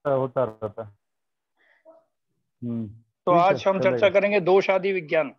होता रहता है। तो ठीक है, आज हम चर्चा चलेगा। करेंगे दोष आदि विज्ञान।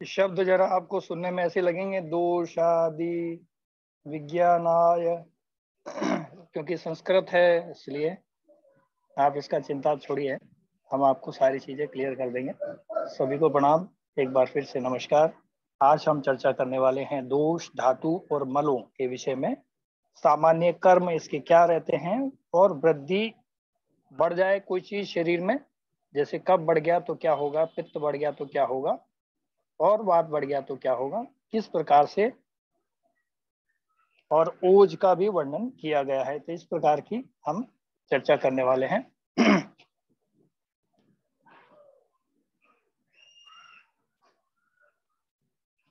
शब्द जरा आपको सुनने में ऐसे लगेंगे, दोषादि विज्ञानाय, क्योंकि संस्कृत है इसलिए आप इसका चिंता छोड़िए, हम आपको सारी चीजें क्लियर कर देंगे। सभी को प्रणाम, एक बार फिर से नमस्कार। आज हम चर्चा करने वाले हैं दोष, धातु और मलों के विषय में। सामान्य कर्म इसके क्या रहते हैं, और वृद्धि बढ़ जाए कोई चीज शरीर में, जैसे कब बढ़ गया तो क्या होगा, पित्त बढ़ गया तो क्या होगा, और वात बढ़ गया तो क्या होगा, किस प्रकार से, और ओज का भी वर्णन किया गया है। तो इस प्रकार की हम चर्चा करने वाले हैं।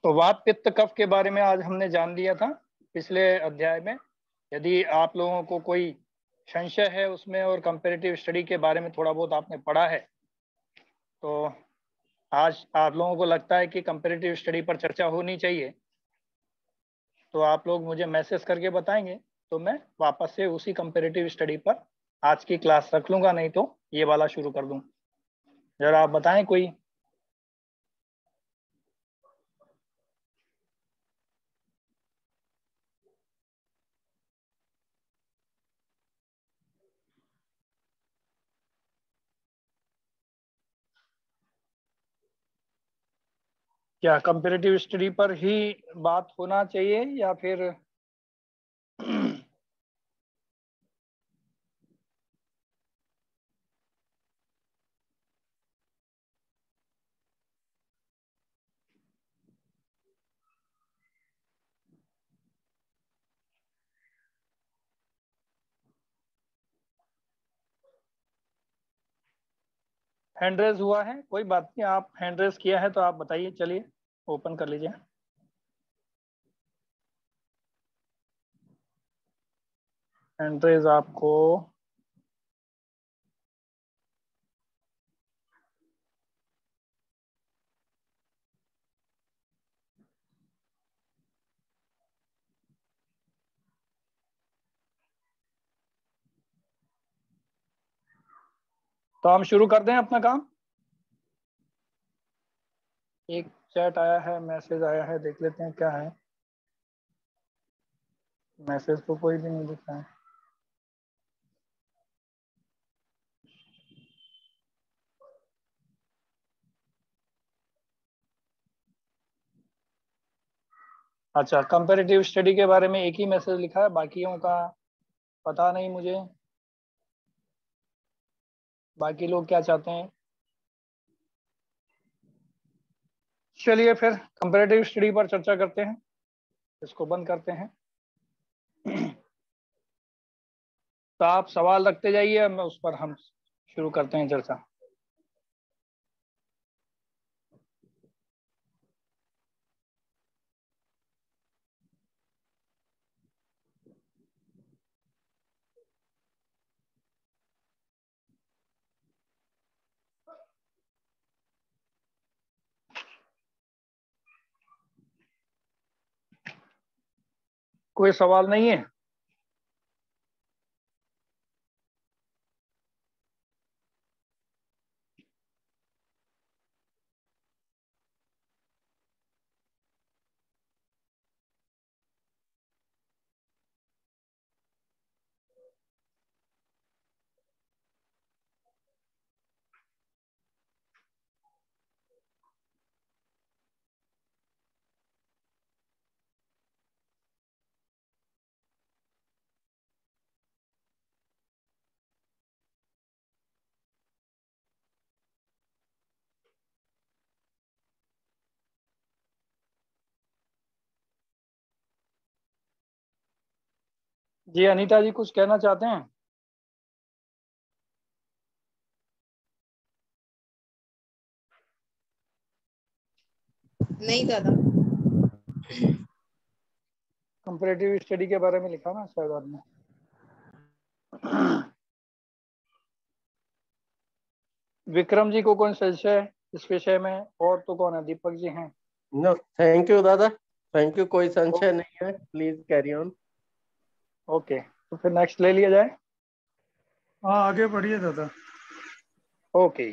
तो वात पित्त कफ के बारे में आज हमने जान लिया था पिछले अध्याय में। यदि आप लोगों को कोई संशय है उसमें, और कंपैरेटिव स्टडी के बारे में थोड़ा बहुत आपने पढ़ा है, तो आज आप लोगों को लगता है कि कंपैरेटिव स्टडी पर चर्चा होनी चाहिए, तो आप लोग मुझे मैसेज करके बताएंगे, तो मैं वापस से उसी कंपैरेटिव स्टडी पर आज की क्लास रख लूंगा, नहीं तो ये वाला शुरू कर दूं। जरा आप बताएं कोई। क्या कंपैरेटिव स्टडी पर ही बात होना चाहिए, या फिर हैंड रेज हुआ है? कोई बात नहीं, आप हैंड रेज किया है तो आप बताइए, चलिए ओपन कर लीजिए। हैंड रेज आपको तो हम शुरू कर दें अपना काम। एक चैट आया है, मैसेज आया है, देख लेते हैं क्या है। मैसेज तो कोई भी नहीं दिख रहा है। अच्छा, कंपैरेटिव स्टडी के बारे में एक ही मैसेज लिखा है, बाकियों का पता नहीं मुझे, बाकी लोग क्या चाहते हैं। चलिए फिर कंपैरेटिव स्टडी पर चर्चा करते हैं, इसको बंद करते हैं। तो आप सवाल रखते जाइए, मैं उस पर हम शुरू करते हैं चर्चा। कोई सवाल नहीं है? जी अनीता जी कुछ कहना चाहते हैं? नहीं दादा। कंपैरेटिव स्टडी के बारे में लिखा ना शायद आपने। विक्रम जी को कौन संशय है इस विषय में? और तो कौन है? दीपक जी हैं। नो थैंक यू दादा, थैंक यू, कोई संशय नहीं है, प्लीज कैरी ऑन। ओके, तो फिर नेक्स्ट ले लिया जाए। हाँ आगे बढ़िए दादा। ओके।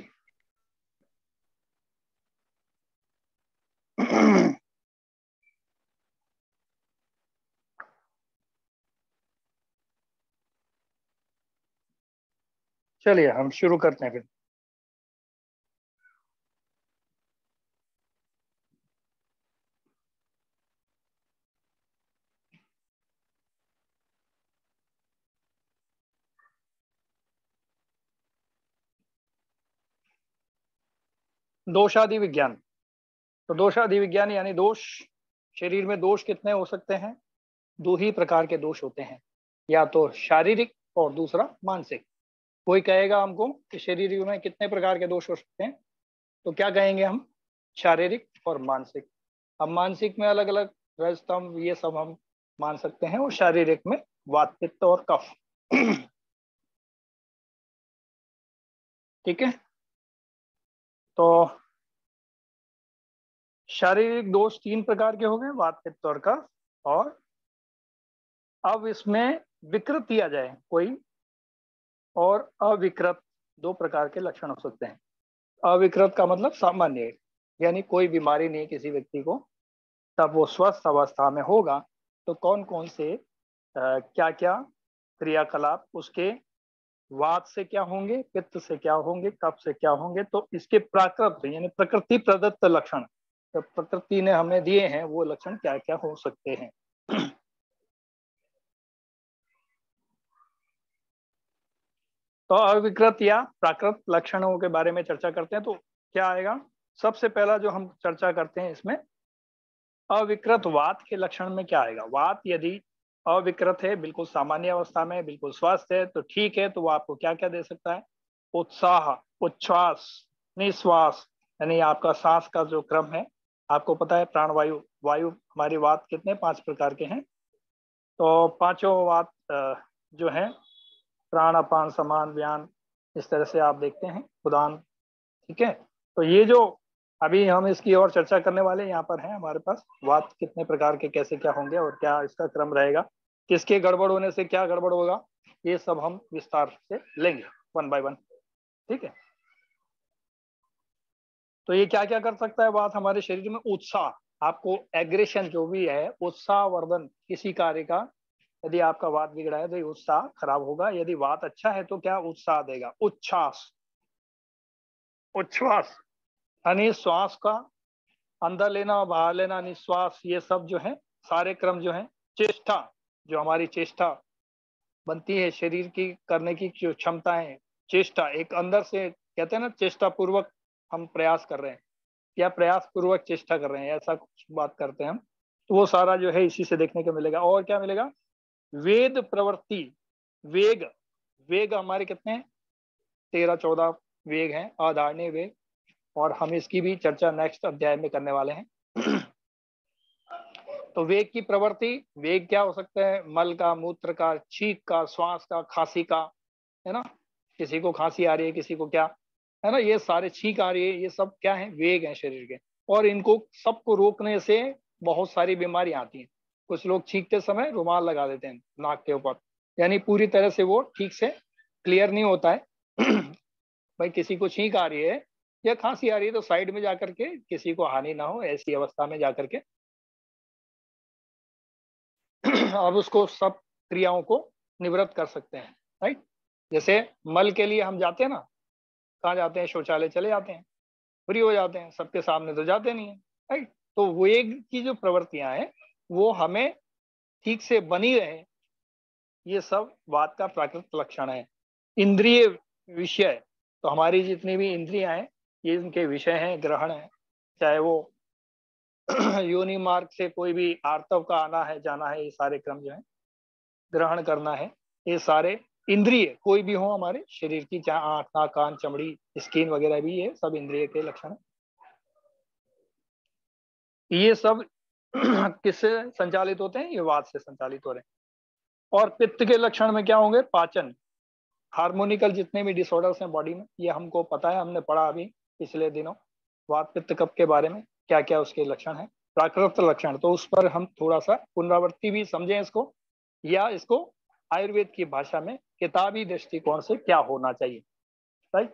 चलिए हम शुरू करते हैं फिर। दोषादि विज्ञान। तो दोषादि विज्ञान यानी दोष, शरीर में दोष कितने हो सकते हैं? दो ही प्रकार के दोष होते हैं, या तो शारीरिक और दूसरा मानसिक। कोई कहेगा हमको कि शरीर में कितने प्रकार के दोष हो सकते हैं, तो क्या कहेंगे हम? शारीरिक और मानसिक। अब मानसिक में अलग अलग रजतम ये सब हम मान सकते हैं, और शारीरिक में वात पित्त और कफ। ठीक है, तो शारीरिक दोष तीन प्रकार के हो गए, वात पित्त और कफ। और अब इसमें विकृत दिया जाए कोई, और अविकृत, दो प्रकार के लक्षण हो सकते हैं। अविकृत का मतलब सामान्य, यानी कोई बीमारी नहीं किसी व्यक्ति को, तब वो स्वस्थ अवस्था में होगा तो कौन कौन से क्या क्या क्रियाकलाप उसके वात से क्या होंगे, पित्त से क्या होंगे, कफ से क्या होंगे, तो इसके प्राकृत यानी प्रकृति प्रदत्त लक्षण, तो प्रकृति ने हमें दिए हैं वो लक्षण क्या क्या हो सकते हैं। तो अविकृत या प्राकृत लक्षणों के बारे में चर्चा करते हैं, तो क्या आएगा? सबसे पहला जो हम चर्चा करते हैं इसमें, अविकृत वात के लक्षण में क्या आएगा? वात यदि अविकृत है, बिल्कुल सामान्य अवस्था में, बिल्कुल स्वस्थ है, तो ठीक है, तो वो आपको क्या क्या दे सकता है? उत्साह, उच्छ्वास, निश्वास, यानी आपका सांस का जो क्रम है, आपको पता है प्राणवायु, वायु हमारी वात कितने 5 प्रकार के हैं, तो पांचों वात जो है प्राण अपान समान व्यान, इस तरह से आप देखते हैं उदान। ठीक है, तो ये जो अभी हम इसकी और चर्चा करने वाले यहाँ पर है हमारे पास, वात कितने प्रकार के कैसे क्या होंगे और क्या इसका क्रम रहेगा, किसके गड़बड़ होने से क्या गड़बड़ होगा, ये सब हम विस्तार से लेंगे वन बाय वन। ठीक है, तो ये क्या क्या कर सकता है वात हमारे शरीर में? उत्साह, आपको एग्रेशन जो भी है, उत्साह वर्धन किसी कार्य का, यदि आपका वात बिगड़ा है तो उत्साह खराब होगा, यदि वात अच्छा है तो क्या उत्साह देगा? उच्छ्वास, उच्छ्वास यानी श्वास का अंदर लेना बाहर लेना, निश्वास, ये सब जो है सारे क्रम जो है। चेष्टा, जो हमारी चेष्टा बनती है शरीर की करने की जो क्षमता है, चेष्टा एक अंदर से कहते हैं ना, चेष्टा पूर्वक हम प्रयास कर रहे हैं या प्रयास पूर्वक चेष्टा कर रहे हैं, ऐसा कुछ बात करते हैं हम, तो वो सारा जो है इसी से देखने को मिलेगा। और क्या मिलेगा? वेद प्रवृत्ति, वेग, वेग हमारे कितने हैं? 13-14 वेग हैं, आधारणीय वेग, और हम इसकी भी चर्चा नेक्स्ट अध्याय में करने वाले हैं। तो वेग की प्रवृत्ति, वेग क्या हो सकता है? मल का, मूत्र का, छींक का, श्वास का, खांसी का, है ना, किसी को खांसी आ रही है, किसी को क्या है ना, ये सारे छींक आ रही है, ये सब क्या है? वेग है शरीर के। और इनको सबको रोकने से बहुत सारी बीमारियां आती हैं। कुछ लोग छींकते समय रुमाल लगा देते हैं नाक के ऊपर, यानी पूरी तरह से वो ठीक से क्लियर नहीं होता है। भाई किसी को छींक आ रही है या खांसी आ रही है तो साइड में जाकर के, किसी को हानि ना हो ऐसी अवस्था में जाकर के अब उसको सब क्रियाओं को निवृत्त कर सकते हैं। राइट, जैसे मल के लिए हम जाते हैं ना, कहाँ जाते हैं? शौचालय चले जाते हैं, फ्री हो जाते हैं, सबके सामने तो जाते नहीं है। राइट, तो वेग की जो प्रवृत्तियां हैं वो हमें ठीक से बनी रहे, ये सब वात का प्राकृतिक लक्षण है। इंद्रिय विषय, तो हमारी जितनी भी इंद्रियां हैं ये इनके विषय हैं, ग्रहण है, चाहे वो योनि मार्ग से कोई भी आर्तव का आना है जाना है, ये सारे क्रम जो है ग्रहण करना है, ये सारे इंद्रिय कोई भी हो हमारे शरीर की, चाहे आंख, नाक, कान, चमड़ी, स्किन वगैरह भी, ये सब इंद्रिय के लक्षण है। ये सब किससे संचालित होते हैं? ये वात से संचालित हो रहे हैं। और पित्त के लक्षण में क्या होंगे? पाचन, हार्मोनिकल जितने भी डिसऑर्डर्स हैं बॉडी में, ये हमको पता है, हमने पढ़ा अभी पिछले दिनों वात पित्त कफ के बारे में, क्या क्या उसके लक्षण है, प्राकृत लक्षण। तो उस पर हम थोड़ा सा पुनरावृत्ति भी समझें इसको, या इसको आयुर्वेद की भाषा में किताबी दृष्टिकोण से क्या होना चाहिए, राइट।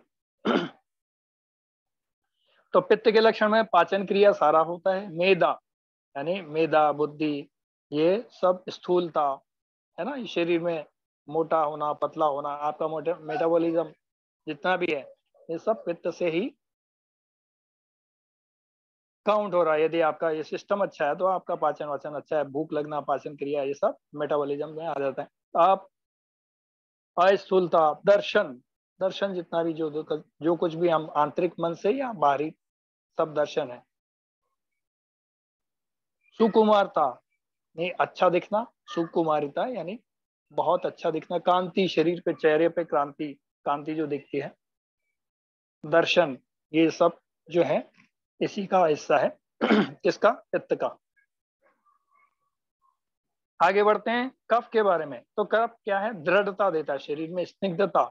तो पित्त के लक्षण में पाचन क्रिया सारा होता है, मेदा यानी मेदा, बुद्धि, ये सब, स्थूलता है ना, शरीर में मोटा होना, पतला होना, आपका मेटाबॉलिज्म जितना भी है, ये सब पित्त से ही काउंट हो रहा है। यदि आपका ये सिस्टम अच्छा है तो आपका पाचन वाचन अच्छा है, भूख लगना, पाचन क्रिया, ये सब मेटाबॉलिज्म में आ जाता है। आप अस्थूलता, दर्शन, दर्शन जितना भी जो कुछ भी हम आंतरिक मन से या बाहरी, सब दर्शन है। सुकुमारता नहीं, अच्छा दिखना, सुकुमारिता यानी बहुत अच्छा दिखना, कांति, शरीर पे, चेहरे पे क्रांति, कांति जो दिखती है, दर्शन, ये सब जो है इसी का हिस्सा है। किसका? पित्त का। आगे बढ़ते हैं कफ के बारे में। तो कफ क्या है? दृढ़ता देता है शरीर में, स्निग्धता।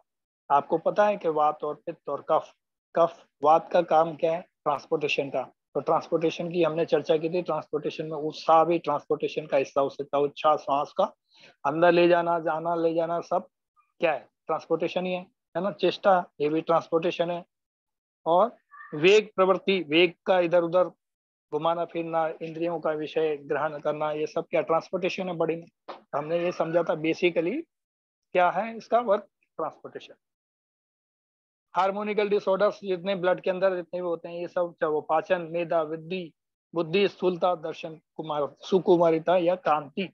आपको पता है कि वात और पित्त और कफ, कफ वात का काम क्या है? ट्रांसपोर्टेशन का। तो ट्रांसपोर्टेशन की हमने चर्चा की थी, ट्रांसपोर्टेशन में उत्साह भी ट्रांसपोर्टेशन का हिस्सा हो सकता है, उत्साह श्वास का अंदर ले जाना, जाना ले जाना, सब क्या है? ट्रांसपोर्टेशन ही है ना। चेष्टा, ये भी ट्रांसपोर्टेशन है। और वेग, प्रवृत्ति, वेग का इधर उधर घुमाना फिरना, इंद्रियों का विषय ग्रहण करना, ये सब क्या? ट्रांसपोर्टेशन है बॉडी में। हमने ये समझा था बेसिकली क्या है इसका वर्क, ट्रांसपोर्टेशन। हार्मोनिकल डिसऑर्डर्स जितने ब्लड के अंदर जितने भी होते हैं, ये सब चाहे वो पाचन, मेदा, बुद्धि, स्थूलता, दर्शन, सुकुमारिता या कांति,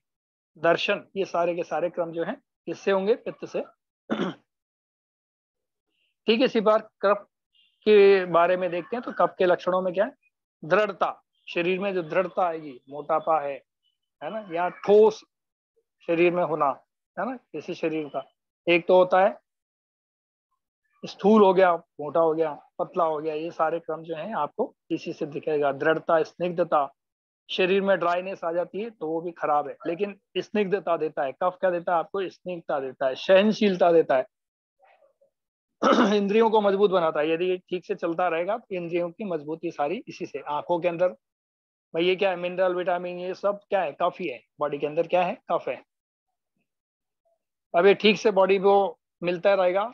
दर्शन, ये सारे के सारे क्रम जो है किससे होंगे? पित्त से। ठीक है, इसी बार कफ के बारे में देखते हैं। तो कफ के लक्षणों में क्या है? दृढ़ता, शरीर में जो दृढ़ता आएगी, मोटापा है ना, या ठोस शरीर में होना, है ना, किसी शरीर का। एक तो होता है स्थूल हो गया, मोटा हो गया, पतला हो गया, ये सारे क्रम जो हैं आपको इसी से दिखेगा। दृढ़ता, स्निग्धता, शरीर में ड्राइनेस आ जाती है तो वो भी खराब है, लेकिन स्निग्धता देता है। कफ क्या देता है आपको? स्निग्धता देता है, सहनशीलता देता है, इंद्रियों को मजबूत बनाता है। यदि ठीक से चलता रहेगा तो इंद्रियों की मजबूती सारी इसी से। आंखों के अंदर भाई ये क्या है? मिनरल, विटामिन, ये सब क्या है? कफ ही है। बॉडी के अंदर क्या है? कफ है। अब ये ठीक से बॉडी को मिलता रहेगा,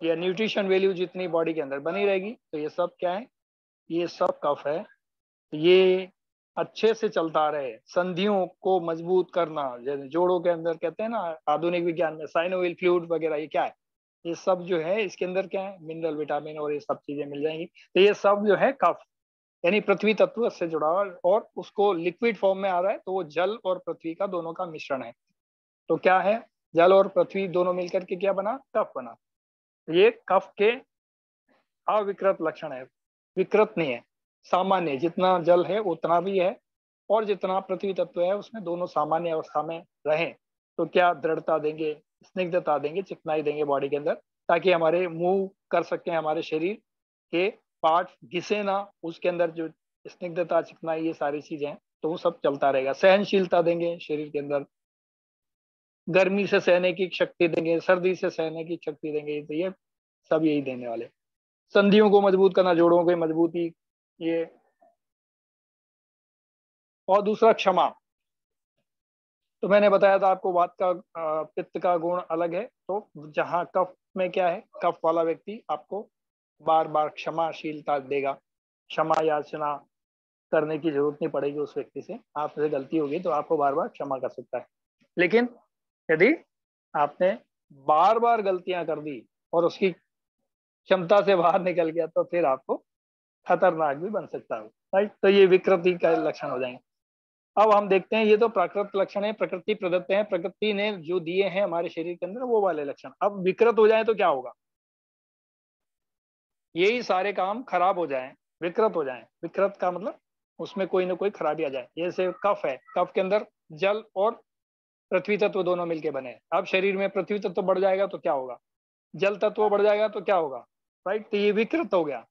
या न्यूट्रिशन वैल्यू जितनी बॉडी के अंदर बनी रहेगी, तो ये सब क्या है? ये सब कफ है। ये अच्छे से चलता रहे, संधियों को मजबूत करना, जैसे जोड़ों के अंदर कहते हैं ना आधुनिक विज्ञान में साइनोविल फ्लूइड वगैरह, ये क्या है? ये सब जो है इसके अंदर क्या है? मिनरल, विटामिन और ये सब चीजें मिल जाएंगी। तो ये सब जो है कफ, यानी पृथ्वी तत्व से जुड़ा हुआ, और उसको लिक्विड फॉर्म में आ रहा है, तो वो जल और पृथ्वी का दोनों का मिश्रण है। तो क्या है? जल और पृथ्वी दोनों मिलकर के क्या बना? कफ बना। ये कफ के अविकृत लक्षण है, विकृत नहीं है, सामान्य। जितना जल है उतना भी है, और जितना पृथ्वी तत्व है उसमें दोनों सामान्य अवस्था में रहें। तो क्या? दृढ़ता देंगे, स्निग्धता देंगे, चिकनाई देंगे बॉडी के अंदर, ताकि हमारे मूव कर सकें, हमारे शरीर के पार्ट घिसे ना, उसके अंदर जो स्निग्धता, चिकनाई, ये सारी चीजें हैं, तो वो सब चलता रहेगा। सहनशीलता देंगे शरीर के अंदर, गर्मी से सहने की शक्ति देंगे, सर्दी से सहने की शक्ति देंगे, तो ये सब यही देने वाले। संधियों को मजबूत करना, जोड़ों की मजबूती, ये। और दूसरा क्षमा। तो मैंने बताया था आपको वात का, पित्त का गुण अलग है। तो जहाँ कफ में क्या है? कफ वाला व्यक्ति आपको बार बार क्षमाशीलता देगा, क्षमा याचना करने की जरूरत नहीं पड़ेगी उस व्यक्ति से। आपसे गलती होगी तो आपको बार बार क्षमा कर सकता है। लेकिन यदि आपने बार बार गलतियां कर दी और उसकी क्षमता से बाहर निकल गया, तो फिर आपको खतरनाक भी बन सकता है, राइट। तो ये विकृति का लक्षण हो जाएंगे। अब हम देखते हैं, ये तो प्राकृत लक्षण है, प्रकृति प्रदत्त है, प्रकृति ने जो दिए हैं हमारे शरीर के अंदर, वो वाले लक्षण। अब विकृत हो जाए तो क्या होगा? यही सारे काम खराब हो जाएं, विकृत हो जाएं। विकृत का मतलब उसमें कोई ना कोई खराबी आ जाए। जैसे कफ है, कफ के अंदर जल और पृथ्वी तत्व दोनों मिलके बने हैं। अब शरीर में पृथ्वी तत्व बढ़ जाएगा तो क्या होगा, जल तत्व बढ़ जाएगा तो क्या होगा, राइट। तो ये विकृत हो गया।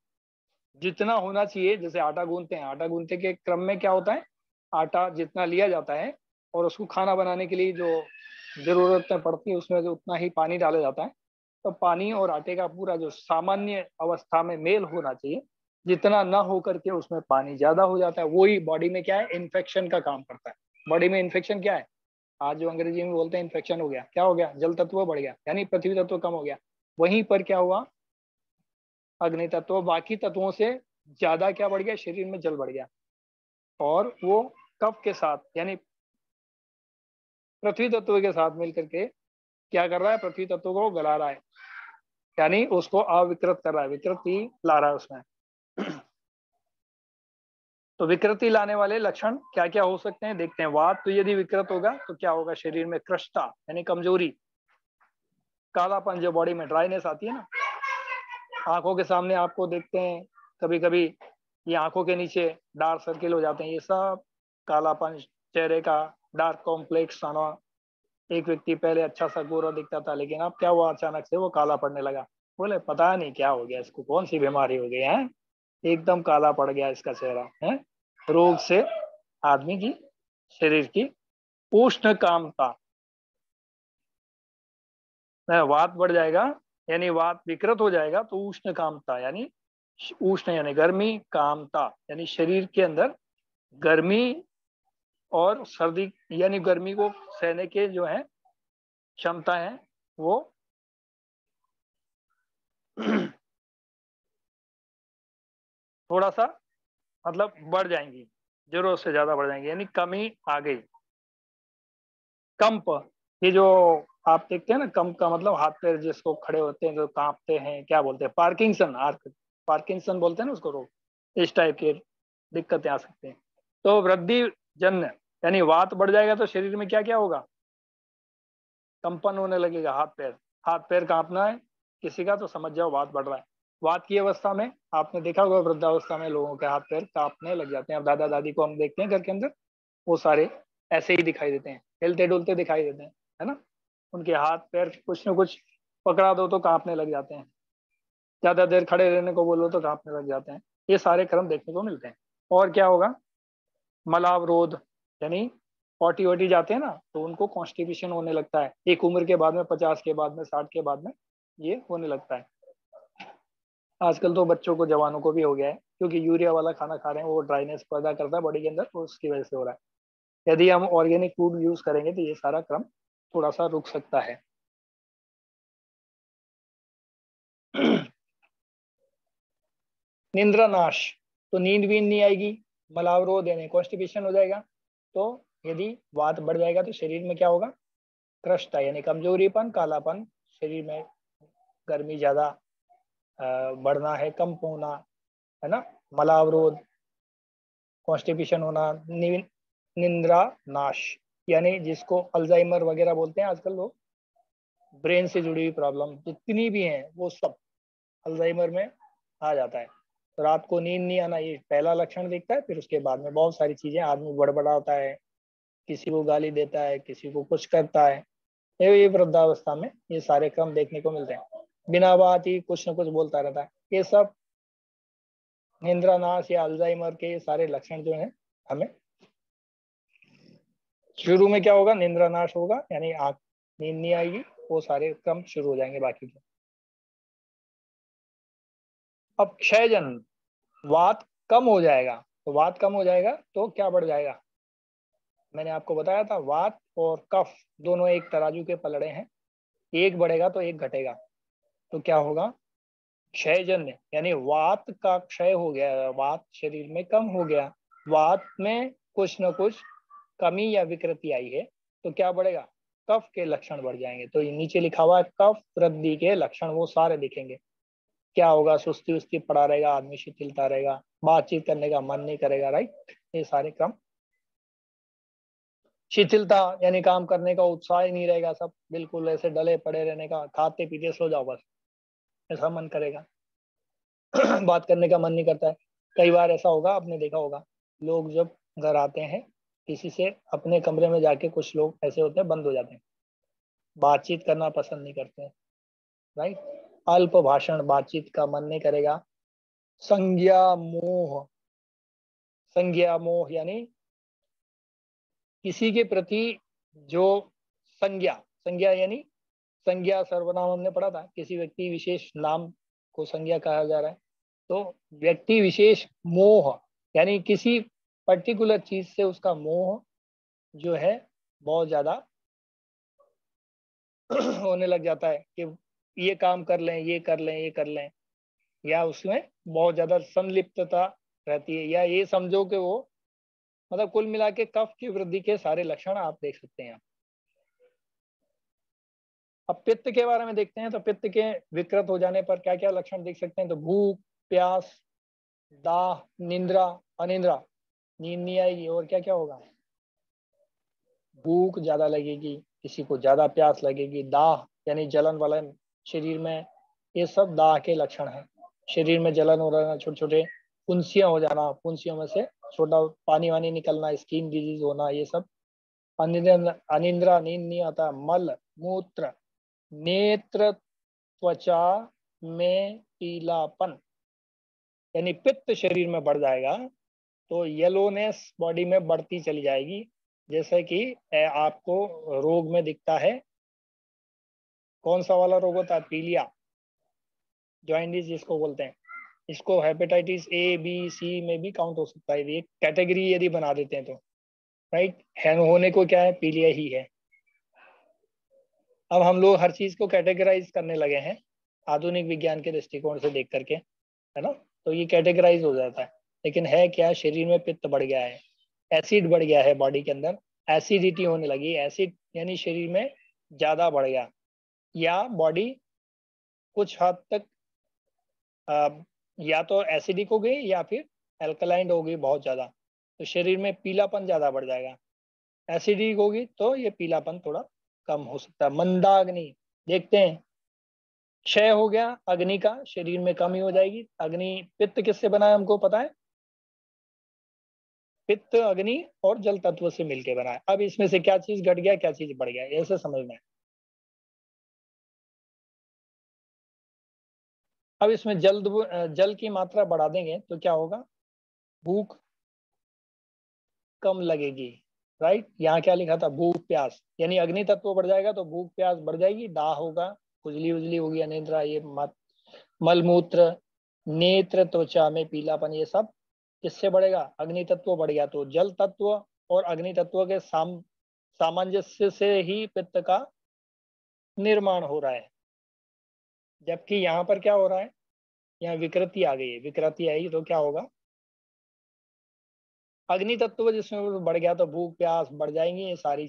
जितना होना चाहिए, जैसे आटा गूंथते हैं, आटा गूंथते के क्रम में क्या होता है, आटा जितना लिया जाता है और उसको खाना बनाने के लिए जो जरूरतें पड़ती है उसमें जो उतना ही पानी डाला जाता है। तो पानी और आटे का पूरा जो सामान्य अवस्था में मेल होना चाहिए, जितना ना हो करके उसमें पानी ज्यादा हो जाता है, वही बॉडी में क्या है, इन्फेक्शन का काम करता है। बॉडी में इन्फेक्शन क्या है, आज जो अंग्रेजी में बोलते हैं इन्फेक्शन हो गया, क्या हो गया, जल तत्व बढ़ गया, यानी पृथ्वी तत्व कम हो गया। वहीं पर क्या हुआ, अग्नि तत्व बाकी तत्वों से ज्यादा क्या बढ़ गया, शरीर में जल बढ़ गया, और वो कफ के साथ यानी पृथ्वी तत्व के साथ मिलकर के क्या कर रहा है, पृथ्वी तत्व को गला रहा है, यानी उसको अविकृत कर रहा है, विकृति ला रहा है उसमें। तो विकृति लाने वाले लक्षण क्या क्या हो सकते हैं, देखते हैं। वात तो यदि विकृत होगा तो क्या होगा, शरीर में कृष्णता यानी कमजोरी, कालापन, जो बॉडी में ड्राइनेस आती है ना, आंखों के सामने आपको देखते हैं कभी कभी ये आंखों के नीचे डार्क सर्किल हो जाते हैं, ये सब कालापन, चेहरे का डार्क कॉम्प्लेक्स आना। एक व्यक्ति पहले अच्छा सा गोरा दिखता था, लेकिन अब क्या हुआ, अचानक से वो काला पड़ने लगा। बोले पता नहीं क्या हो गया इसको, कौन सी बीमारी हो गई है, एकदम काला पड़ गया इसका चेहरा है। रोग से आदमी की शरीर की उष्ण कामता, वात बढ़ जाएगा, यानी वात विकृत हो जाएगा तो उष्ण कामता यानी उष्ण यानी गर्मी, कामता यानी शरीर के अंदर गर्मी और सर्दी, यानी गर्मी को सहने के जो है क्षमता है वो थोड़ा सा मतलब बढ़ जाएंगी, जरूरत से ज्यादा बढ़ जाएंगी, यानी कमी आ गई। कंप, ये जो आप देखते हैं ना, कंप का मतलब हाथ पैर जिसको खड़े होते हैं जो कांपते हैं, क्या बोलते हैं, पार्किंसन, पार्किंसन बोलते हैं ना उसको, रोग, इस टाइप के दिक्कतें आ सकते हैं। तो वृद्धि जन्य यानी वात बढ़ जाएगा तो शरीर में क्या क्या होगा, कंपन होने लगेगा, हाथ पैर कांपना है किसी का तो समझ जाओ वात बढ़ रहा है। वात की अवस्था में आपने देखा होगा वृद्धावस्था में लोगों के हाथ पैर कांपने लग जाते हैं। अब दादा दादी को हम देखते हैं घर के अंदर, वो सारे ऐसे ही दिखाई देते हैं, हिलते डुलते दिखाई देते हैं, है ना। उनके हाथ पैर कुछ न कुछ पकड़ा दो तो कांपने लग जाते हैं, ज्यादा देर खड़े रहने को बोलो तो कांपने लग जाते हैं। ये सारे क्रम देखने को मिलते हैं। और क्या होगा, मलावरोध, यानी पॉटी वोटी जाते हैं ना तो उनको कॉन्स्टिपेशन होने लगता है, एक उम्र के बाद में, 50 के बाद में, 60 के बाद में ये होने लगता है। आजकल तो बच्चों को, जवानों को भी हो गया है, क्योंकि यूरिया वाला खाना खा रहे हैं, वो ड्राइनेस पैदा करता है बॉडी के अंदर, तो उसकी वजह से हो रहा है। यदि हम ऑर्गेनिक फूड यूज करेंगे तो ये सारा क्रम थोड़ा सा रुक सकता है। निंद्रा नाश, तो नींद भी नहीं आएगी, मलावरोध यानी कॉन्स्टिपेशन हो जाएगा। तो यदि वात बढ़ जाएगा तो शरीर में क्या होगा, कृष्णता यानी कमजोरीपन, कालापन, शरीर में गर्मी ज्यादा बढ़ना है, कम होना है ना, मलावरोध, कॉन्स्टिपेशन होना, निंद्रा नाश, यानी जिसको अल्जाइमर वगैरह बोलते हैं आजकल लोग, ब्रेन से जुड़ी हुई प्रॉब्लम जितनी भी हैं वो सब अल्जाइमर में आ जाता है। तो रात को नींद नहीं आना, ये पहला लक्षण दिखता है। फिर उसके बाद में बहुत सारी चीजें, आदमी बड़बड़ाता है, किसी को गाली देता है, किसी को कुछ करता है, ये वृद्धावस्था में ये सारे क्रम देखने को मिलते हैं। बिना बात ही कुछ न कुछ बोलता रहता है, ये सब निंद्रानाश या अल्जाइमर के सारे लक्षण जो हैं हमें, शुरू में क्या होगा, निंद्रानाश होगा यानी आंख नींद नहीं आएगी, वो सारे क्रम शुरू हो जाएंगे बाकी के। अब क्षयजन, वात कम हो जाएगा, तो वात कम हो जाएगा तो क्या बढ़ जाएगा, मैंने आपको बताया था वात और कफ दोनों एक तराजू के पलड़े हैं, एक बढ़ेगा तो एक घटेगा। तो क्या होगा, क्षयजन्य यानी वात का क्षय हो गया, वात शरीर में कम हो गया, वात में कुछ न कुछ कमी या विकृति आई है, तो क्या बढ़ेगा, कफ के लक्षण बढ़ जाएंगे। तो नीचे लिखा हुआ है कफ वृद्धि के लक्षण, वो सारे दिखेंगे। क्या होगा, सुस्ती उस्ती पड़ा रहेगा, आदमी शिथिलता रहेगा, बातचीत करने का मन नहीं करेगा, राइट, ये सारे क्रम। शिथिलता यानी काम करने का उत्साह ही नहीं रहेगा, सब बिल्कुल ऐसे डले पड़े रहने का, खाते पीते सो जाओ बस, ऐसा मन करेगा। बात करने का मन नहीं करता है। कई बार ऐसा होगा, आपने देखा होगा, लोग जब घर आते हैं किसी से अपने कमरे में जाके कुछ लोग ऐसे होते हैं, बंद हो जाते हैं, बातचीत करना पसंद नहीं करते हैं, राइट। अल्प भाषण, बातचीत का मन नहीं करेगा। संज्ञा मोह, संज्ञा मोह यानी किसी के प्रति जो संज्ञा, संज्ञा यानी संज्ञा सर्वनाम हमने पढ़ा था, किसी व्यक्ति विशेष नाम को संज्ञा कहा जा रहा है। तो व्यक्ति विशेष मोह यानी किसी पर्टिकुलर चीज से उसका मोह जो है बहुत ज्यादा होने लग जाता है कि ये काम कर लें, ये कर लें, ये कर लें, या उसमें बहुत ज्यादा संलिप्तता रहती है, या ये समझो कि वो मतलब कुल मिला के कफ की वृद्धि के सारे लक्षण आप देख सकते हैं। अब पित्त के बारे में देखते हैं। तो पित्त के विकृत हो जाने पर क्या क्या लक्षण देख सकते हैं। तो भूख, प्यास, दाह, निंद्रा, अनिंद्रा, नींद नहीं आएगी, और क्या क्या होगा, भूख ज्यादा लगेगी, किसी को ज्यादा प्यास लगेगी, दाह यानी जलन वलन शरीर में, ये सब दाह के लक्षण हैं। शरीर में जलन हो रहा, छोटे छोटे फुंसियां हो जाना, फुंसियों में से छोटा पानी वानी निकलना, स्किन डिजीज होना, ये सब। अनिंद्रा, नींद नहीं आता। मल मूत्र, नेत्र त्वचा में पीलापन, यानी पित्त शरीर में बढ़ जाएगा तो येलोनेस बॉडी में बढ़ती चली जाएगी। जैसे कि आपको रोग में दिखता है, कौन सा वाला रोग होता है, पीलिया, जॉइंडिस जिसको बोलते हैं। इसको हेपेटाइटिस ए बी सी में भी काउंट हो सकता है, ये कैटेगरी यदि बना देते हैं तो, राइट। है होने को क्या है, पीलिया ही है। अब हम लोग हर चीज को कैटेगराइज करने लगे हैं आधुनिक विज्ञान के दृष्टिकोण से देख करके, है ना। तो ये कैटेगराइज हो जाता है, लेकिन है क्या, शरीर में पित्त बढ़ गया है, एसिड बढ़ गया है बॉडी के अंदर, एसिडिटी होने लगी। एसिड यानी शरीर में ज्यादा बढ़ गया, या बॉडी कुछ हद तक या तो एसिडिक हो गई या फिर एल्कलाइन हो गई बहुत ज्यादा, तो शरीर में पीलापन ज्यादा बढ़ जाएगा। एसिडिक होगी तो ये पीलापन थोड़ा कम हो सकता है। मंदाग्नि देखते हैं, क्षय हो गया अग्नि का, शरीर में कमी हो जाएगी। अग्नि, पित्त किससे बना है हमको पता है, पित्त अग्नि और जल तत्व से मिलकर बना है। अब इसमें से क्या चीज घट गया, क्या चीज बढ़ गया, ऐसे समझना है। अब इसमें जल की मात्रा बढ़ा देंगे तो क्या होगा, भूख कम लगेगी, राइट। यहाँ क्या लिखा था, भूख प्यास, यानी अग्नि तत्व बढ़ जाएगा तो भूख प्यास बढ़ जाएगी, दाह होगा, खुजली उजली होगी, अनिद्रा, ये मलमूत्र, नेत्र त्वचा में पीलापन, ये सब किससे बढ़ेगा, अग्नि तत्व बढ़ गया। तो जल तत्व और अग्नि तत्व के सामंजस्य से ही पित्त का निर्माण हो रहा है। जबकि यहाँ पर क्या हो रहा है, यहाँ विकृति आ गई है, विकृति आई तो क्या होगा, अग्नि तत्व जिसमें बढ़ गया तो भूख प्यास बढ़ जाएंगी, ये सारी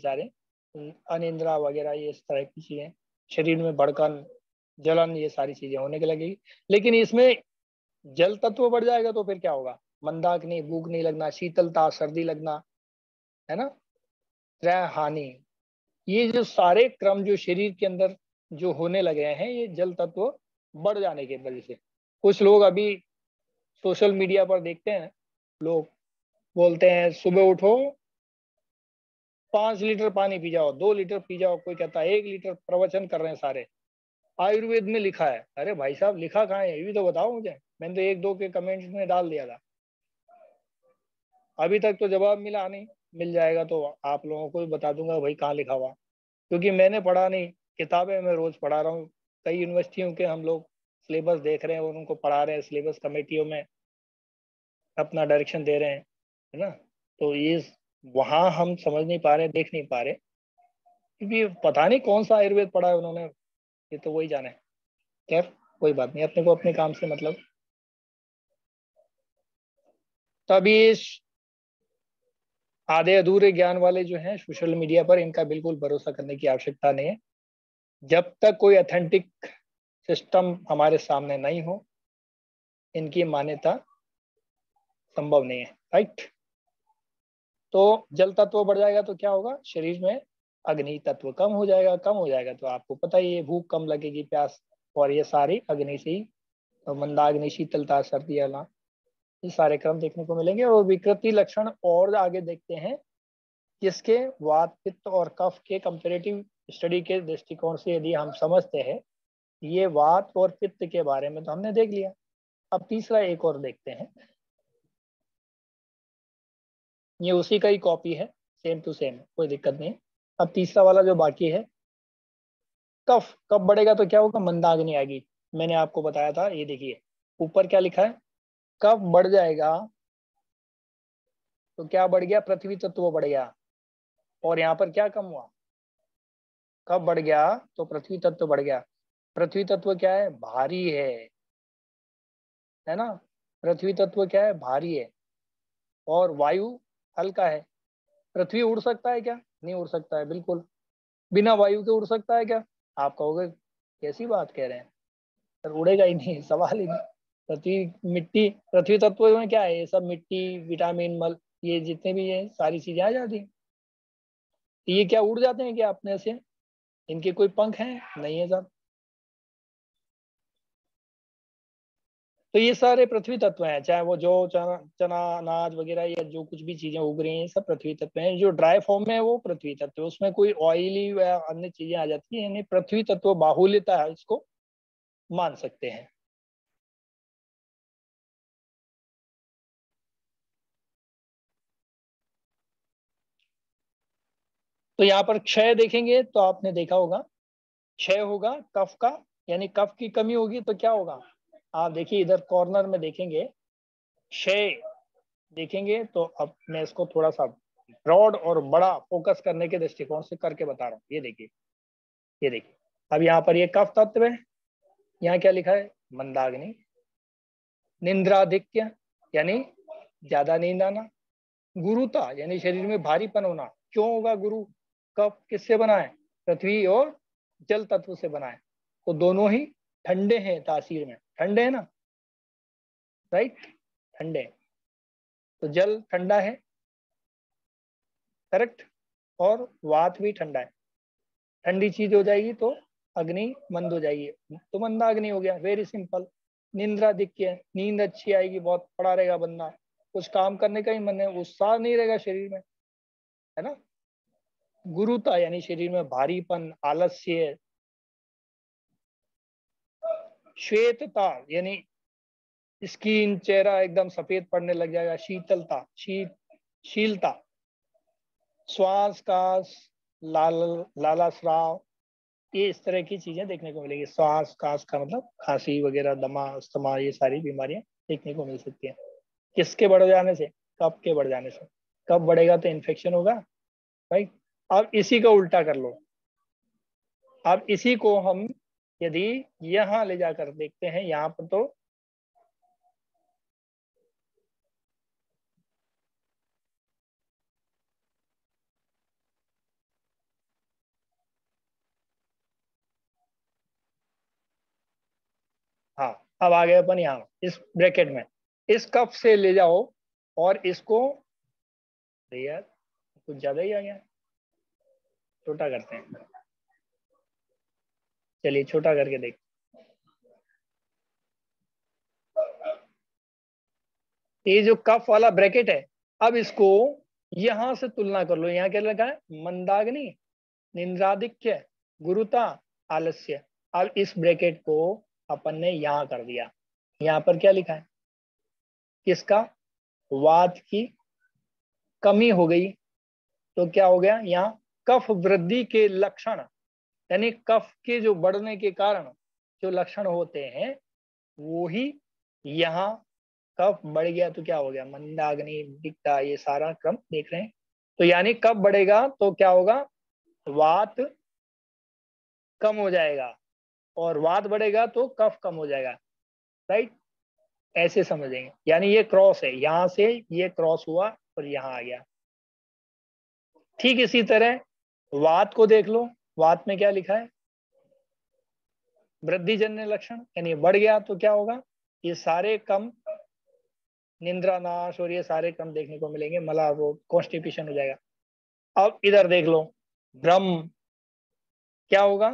अनिंद्रा वगैरह, ये इस तरह की चीजें, शरीर में भड़कन, जलन, ये सारी चीजें होने के लगेगी। लेकिन इसमें जल तत्व बढ़ जाएगा तो फिर क्या होगा, मंदाग्नि, भूख नहीं लगना, शीतलता, सर्दी लगना, है ना, त्रय हानि, ये जो सारे क्रम जो शरीर के अंदर जो होने लगे हैं, ये जल तत्व बढ़ जाने की वजह से। कुछ लोग अभी सोशल मीडिया पर देखते हैं, लोग बोलते हैं सुबह उठो 5 लीटर पानी पी जाओ, 2 लीटर पी जाओ, कोई कहता है 1 लीटर, प्रवचन कर रहे हैं सारे, आयुर्वेद में लिखा है। अरे भाई साहब, लिखा कहाँ है, ये भी तो बताओ मुझे। मैंने तो 1-2 के कमेंट्स में डाल दिया था, अभी तक तो जवाब मिला नहीं। मिल जाएगा तो आप लोगों को भी बता दूंगा भाई कहाँ लिखा हुआ, क्योंकि मैंने पढ़ा नहीं, किताबें मैं रोज पढ़ा रहा हूँ। कई यूनिवर्सिटियों के हम लोग सिलेबस देख रहे हैं और उनको पढ़ा रहे हैं, सिलेबस कमेटियों में अपना डायरेक्शन दे रहे हैं, है ना। तो ये वहाँ हम समझ नहीं पा रहे, देख नहीं पा रहे, क्योंकि पता नहीं कौन सा आयुर्वेद पढ़ा है उन्होंने, ये तो वही जाने। खैर कोई बात नहीं, अपने को अपने काम से मतलब। तभी आधे अधूरे ज्ञान वाले जो हैं सोशल मीडिया पर, इनका बिल्कुल भरोसा करने की आवश्यकता नहीं है। जब तक कोई ऑथेंटिक सिस्टम हमारे सामने नहीं हो, इनकी मान्यता संभव नहीं है, राइट। तो जल तत्व बढ़ जाएगा तो क्या होगा, शरीर में अग्नि तत्व कम हो जाएगा। कम हो जाएगा तो आपको पता ही है, भूख कम लगेगी, प्यास, और ये सारी अग्नि से ही, तो मंदाग्नि, शीतलता, सर्दी आना, ये सारे क्रम देखने को मिलेंगे। और विकृति लक्षण और आगे देखते हैं किसके? वात पित्त और कफ के कंपैरेटिव स्टडी के दृष्टिकोण से यदि हम समझते हैं, ये वात और पित्त के बारे में तो हमने देख लिया। अब तीसरा एक और देखते हैं, ये उसी का ही कॉपी है, सेम टू सेम, कोई दिक्कत नहीं है। अब तीसरा वाला जो बाकी है, कफ कब बढ़ेगा तो क्या होगा? मंदाग्नि आएगी। मैंने आपको बताया था, ये देखिए ऊपर क्या लिखा है, कफ बढ़ जाएगा तो क्या बढ़ गया? पृथ्वी तत्व बढ़ गया। और यहाँ पर क्या कम हुआ? कब बढ़ गया तो पृथ्वी तत्व बढ़ गया। पृथ्वी तत्व क्या है? भारी है ना। पृथ्वी तत्व क्या है? भारी है। और वायु हल्का है। पृथ्वी उड़ सकता है क्या? नहीं उड़ सकता है, बिल्कुल। बिना वायु के उड़ सकता है क्या? आप कहोगे कैसी बात कह रहे हैं सर, उड़ेगा ही नहीं, सवाल ही नहीं। पृथ्वी मिट्टी, पृथ्वी तत्व में क्या है? ये सब मिट्टी, विटामिन, मल, ये जितने भी है सारी चीजें आ जाती हैं। ये क्या उड़ जाते हैं क्या अपने से? इनके कोई पंख हैं? नहीं है सर। तो ये सारे पृथ्वी तत्व हैं, चाहे वो जो चना अनाज वगैरह या जो कुछ भी चीजें उग रही हैं, सब पृथ्वी तत्व हैं। जो ड्राई फॉर्म में है वो पृथ्वी तत्व है, उसमें कोई ऑयली या अन्य चीजें आ जाती है, यानी पृथ्वी तत्व बाहुल्यता है, इसको मान सकते हैं। तो यहाँ पर क्षय देखेंगे तो आपने देखा होगा, क्षय होगा कफ का, यानी कफ की कमी होगी तो क्या होगा? आप देखिए इधर कॉर्नर में देखेंगे, क्षय देखेंगे तो अब मैं इसको थोड़ा सा ब्रॉड और बड़ा फोकस करने के दृष्टिकोण से करके बता रहा हूँ। ये देखिए, ये देखिए, अब यहाँ पर ये कफ तत्व है, यहाँ क्या लिखा है? मंदाग्नि। निंद्राधिक्य यानी ज्यादा नींद आना। गुरुता यानी शरीर में भारीपन होना। क्यों होगा गुरु? कफ किससे बना है? पृथ्वी और जल तत्व से बना है, तो दोनों ही ठंडे हैं, तासीर में ठंडे है ना, राइट, ठंडे। तो जल ठंडा है, करेक्ट, और वात भी ठंडा है। ठंडी चीज हो जाएगी तो अग्नि मंद हो जाएगी, तो मंदाग्नि हो गया, वेरी सिंपल। निंद्राधिक्य, नींद अच्छी आएगी, बहुत पड़ा रहेगा बंदा, कुछ काम करने का ही मन है, उत्साह नहीं रहेगा शरीर में, है ना। गुरुता यानी शरीर में भारीपन, आलस्य। श्वेतता यानी स्किन, चेहरा एकदम सफेद पड़ने लग जाएगा। शीतलता, शीलता। श्वास कास, लाला स्राव, ये इस तरह की चीजें देखने को मिलेगी। श्वास कास का मतलब खांसी वगैरह, दमा, अस्थमा, ये सारी बीमारियां देखने को मिल सकती हैं। किसके बढ़ जाने से? कफ के बढ़ जाने से। कफ बढ़ेगा तो इन्फेक्शन होगा, राइट। अब इसी का उल्टा कर लो। अब इसी को हम यदि यहाँ ले जाकर देखते हैं, यहाँ पर तो हाँ, अब आ गए अपन यहाँ इस ब्रैकेट में। इस कप से ले जाओ और इसको, यार कुछ ज्यादा ही आ गया, छोटा करते हैं। चलिए छोटा करके देख, ये जो कफ वाला ब्रैकेट है, अब इसको यहां से तुलना कर लो। यहाँ क्या लिखा है? मंदाग्नि, निंद्राधिक्य, गुरुता, आलस्य। अब इस ब्रैकेट को अपन ने यहाँ कर दिया। यहाँ पर क्या लिखा है? किसका? वात की कमी हो गई, तो क्या हो गया? यहाँ कफ वृद्धि के लक्षण, यानी कफ के जो बढ़ने के कारण जो लक्षण होते हैं वो ही यहाँ, कफ बढ़ गया तो क्या हो गया? मंदाग्नि दिखता, ये सारा क्रम देख रहे हैं। तो यानी कफ बढ़ेगा तो क्या होगा? वात कम हो जाएगा, और वात बढ़ेगा तो कफ कम हो जाएगा, राइट। ऐसे समझेंगे, यानी ये क्रॉस है, यहां से ये क्रॉस हुआ और यहाँ आ गया। ठीक इसी तरह वात को देख लो। वात में क्या लिखा है? वृद्धिजन्य लक्षण, यानी बढ़ गया तो क्या होगा? ये सारे कम, निंद्रा नाश और ये सारे कम देखने को मिलेंगे, मला रोग, कॉन्स्टिपेशन हो जाएगा। अब इधर देख लो, भ्रम, क्या होगा?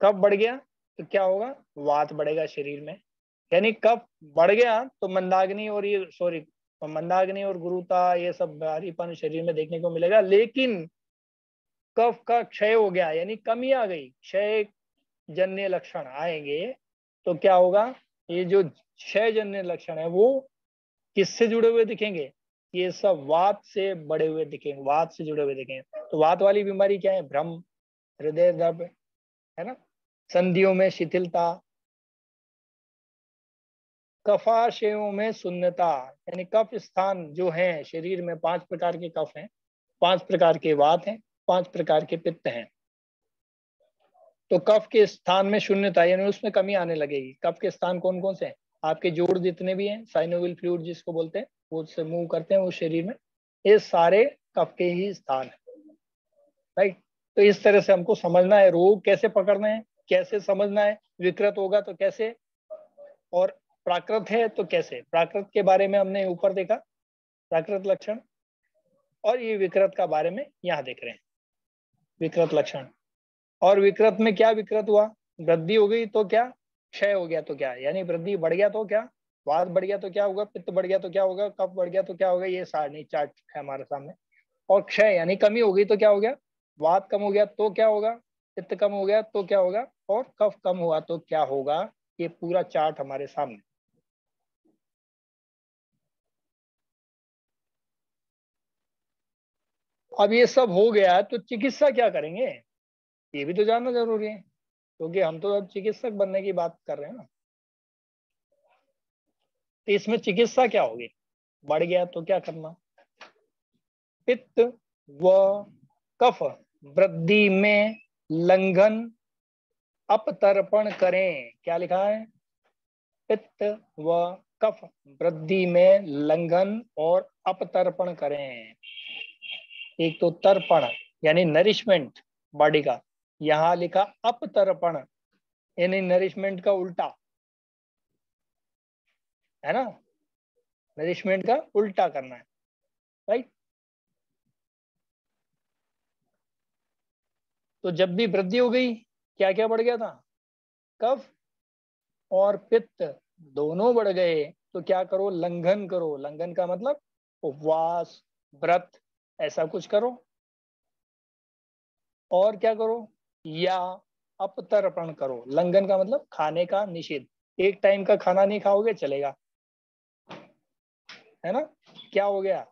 कफ बढ़ गया तो क्या होगा? वात बढ़ेगा शरीर में, यानी कफ बढ़ गया तो मंदाग्नि और ये, सॉरी, और मंदाग्नि और गुरुता ये सब भारीपन शरीर में देखने को मिलेगा। लेकिन कफ का क्षय हो गया यानी कमी आ गई, क्षय जन्य लक्षण आएंगे तो क्या होगा, ये जो क्षय जन्य लक्षण है वो किससे जुड़े हुए दिखेंगे, ये सब वात से बड़े हुए दिखेंगे, वात से जुड़े हुए दिखेंगे। तो वात वाली बीमारी क्या है, भ्रम, हृदय दर्द, है ना, संधियों में शिथिलता, कफाशयों में शून्यता, यानी कफ स्थान जो है शरीर में 5 प्रकार के कफ हैं, 5 प्रकार के वात हैं, 5 प्रकार के पित्त हैं। तो कफ के स्थान में शून्यता यानी उसमें कमी आने लगेगी। कफ के स्थान कौन कौन से हैं, आपके जोड़ जितने भी हैं, साइनोवियल फ्लूइड जिसको बोलते हैं, वो से मूव करते हैं उस शरीर में, ये सारे कफ के ही स्थान है, राइट। तो इस तरह से हमको समझना है रोग कैसे पकड़ना है, कैसे समझना है, विकृत होगा तो कैसे, और प्राकृत है तो कैसे। प्राकृत के बारे में हमने ऊपर देखा, प्राकृत लक्षण, और ये विकृत का बारे में यहाँ देख रहे हैं, विकृत लक्षण। और विकृत में क्या विकृत हुआ, वृद्धि हो गई तो क्या, क्षय हो गया तो क्या, यानी वृद्धि बढ़ गया तो क्या, वात बढ़ गया तो क्या होगा, पित्त बढ़ गया तो क्या होगा, कफ बढ़ गया तो क्या होगा, ये सारणी चार्ट है हमारे सामने। और क्षय यानी कमी हो गई तो क्या हो गया, वात कम हो गया तो क्या होगा, पित्त कम हो गया तो क्या होगा, और कफ कम हुआ तो क्या होगा, ये पूरा चार्ट हमारे सामने। अब ये सब हो गया तो चिकित्सा क्या करेंगे, ये भी तो जानना जरूरी है, क्योंकि हम तो अब चिकित्सक बनने की बात कर रहे हैं ना। तो इसमें चिकित्सा क्या होगी, बढ़ गया तो क्या करना, पित्त व कफ वृद्धि में लंघन अपतर्पण करें। क्या लिखा है, पित्त व कफ वृद्धि में लंघन और अपतर्पण करें। एक तो तर्पण यानी नरिशमेंट बॉडी का, यहां लिखा अपतर्पण यानी नरिशमेंट का उल्टा, है ना, नरिशमेंट का उल्टा करना है, राइट। तो जब भी वृद्धि हो गई क्या क्या बढ़ गया था, कफ और पित्त दोनों बढ़ गए, तो क्या करो, लंघन करो। लंघन का मतलब उपवास, व्रत, ऐसा कुछ करो। और क्या करो, या अपतर्पण करो। लंघन का मतलब खाने का निषेध, एक टाइम का खाना नहीं खाओगे चलेगा, है ना। क्या हो गया,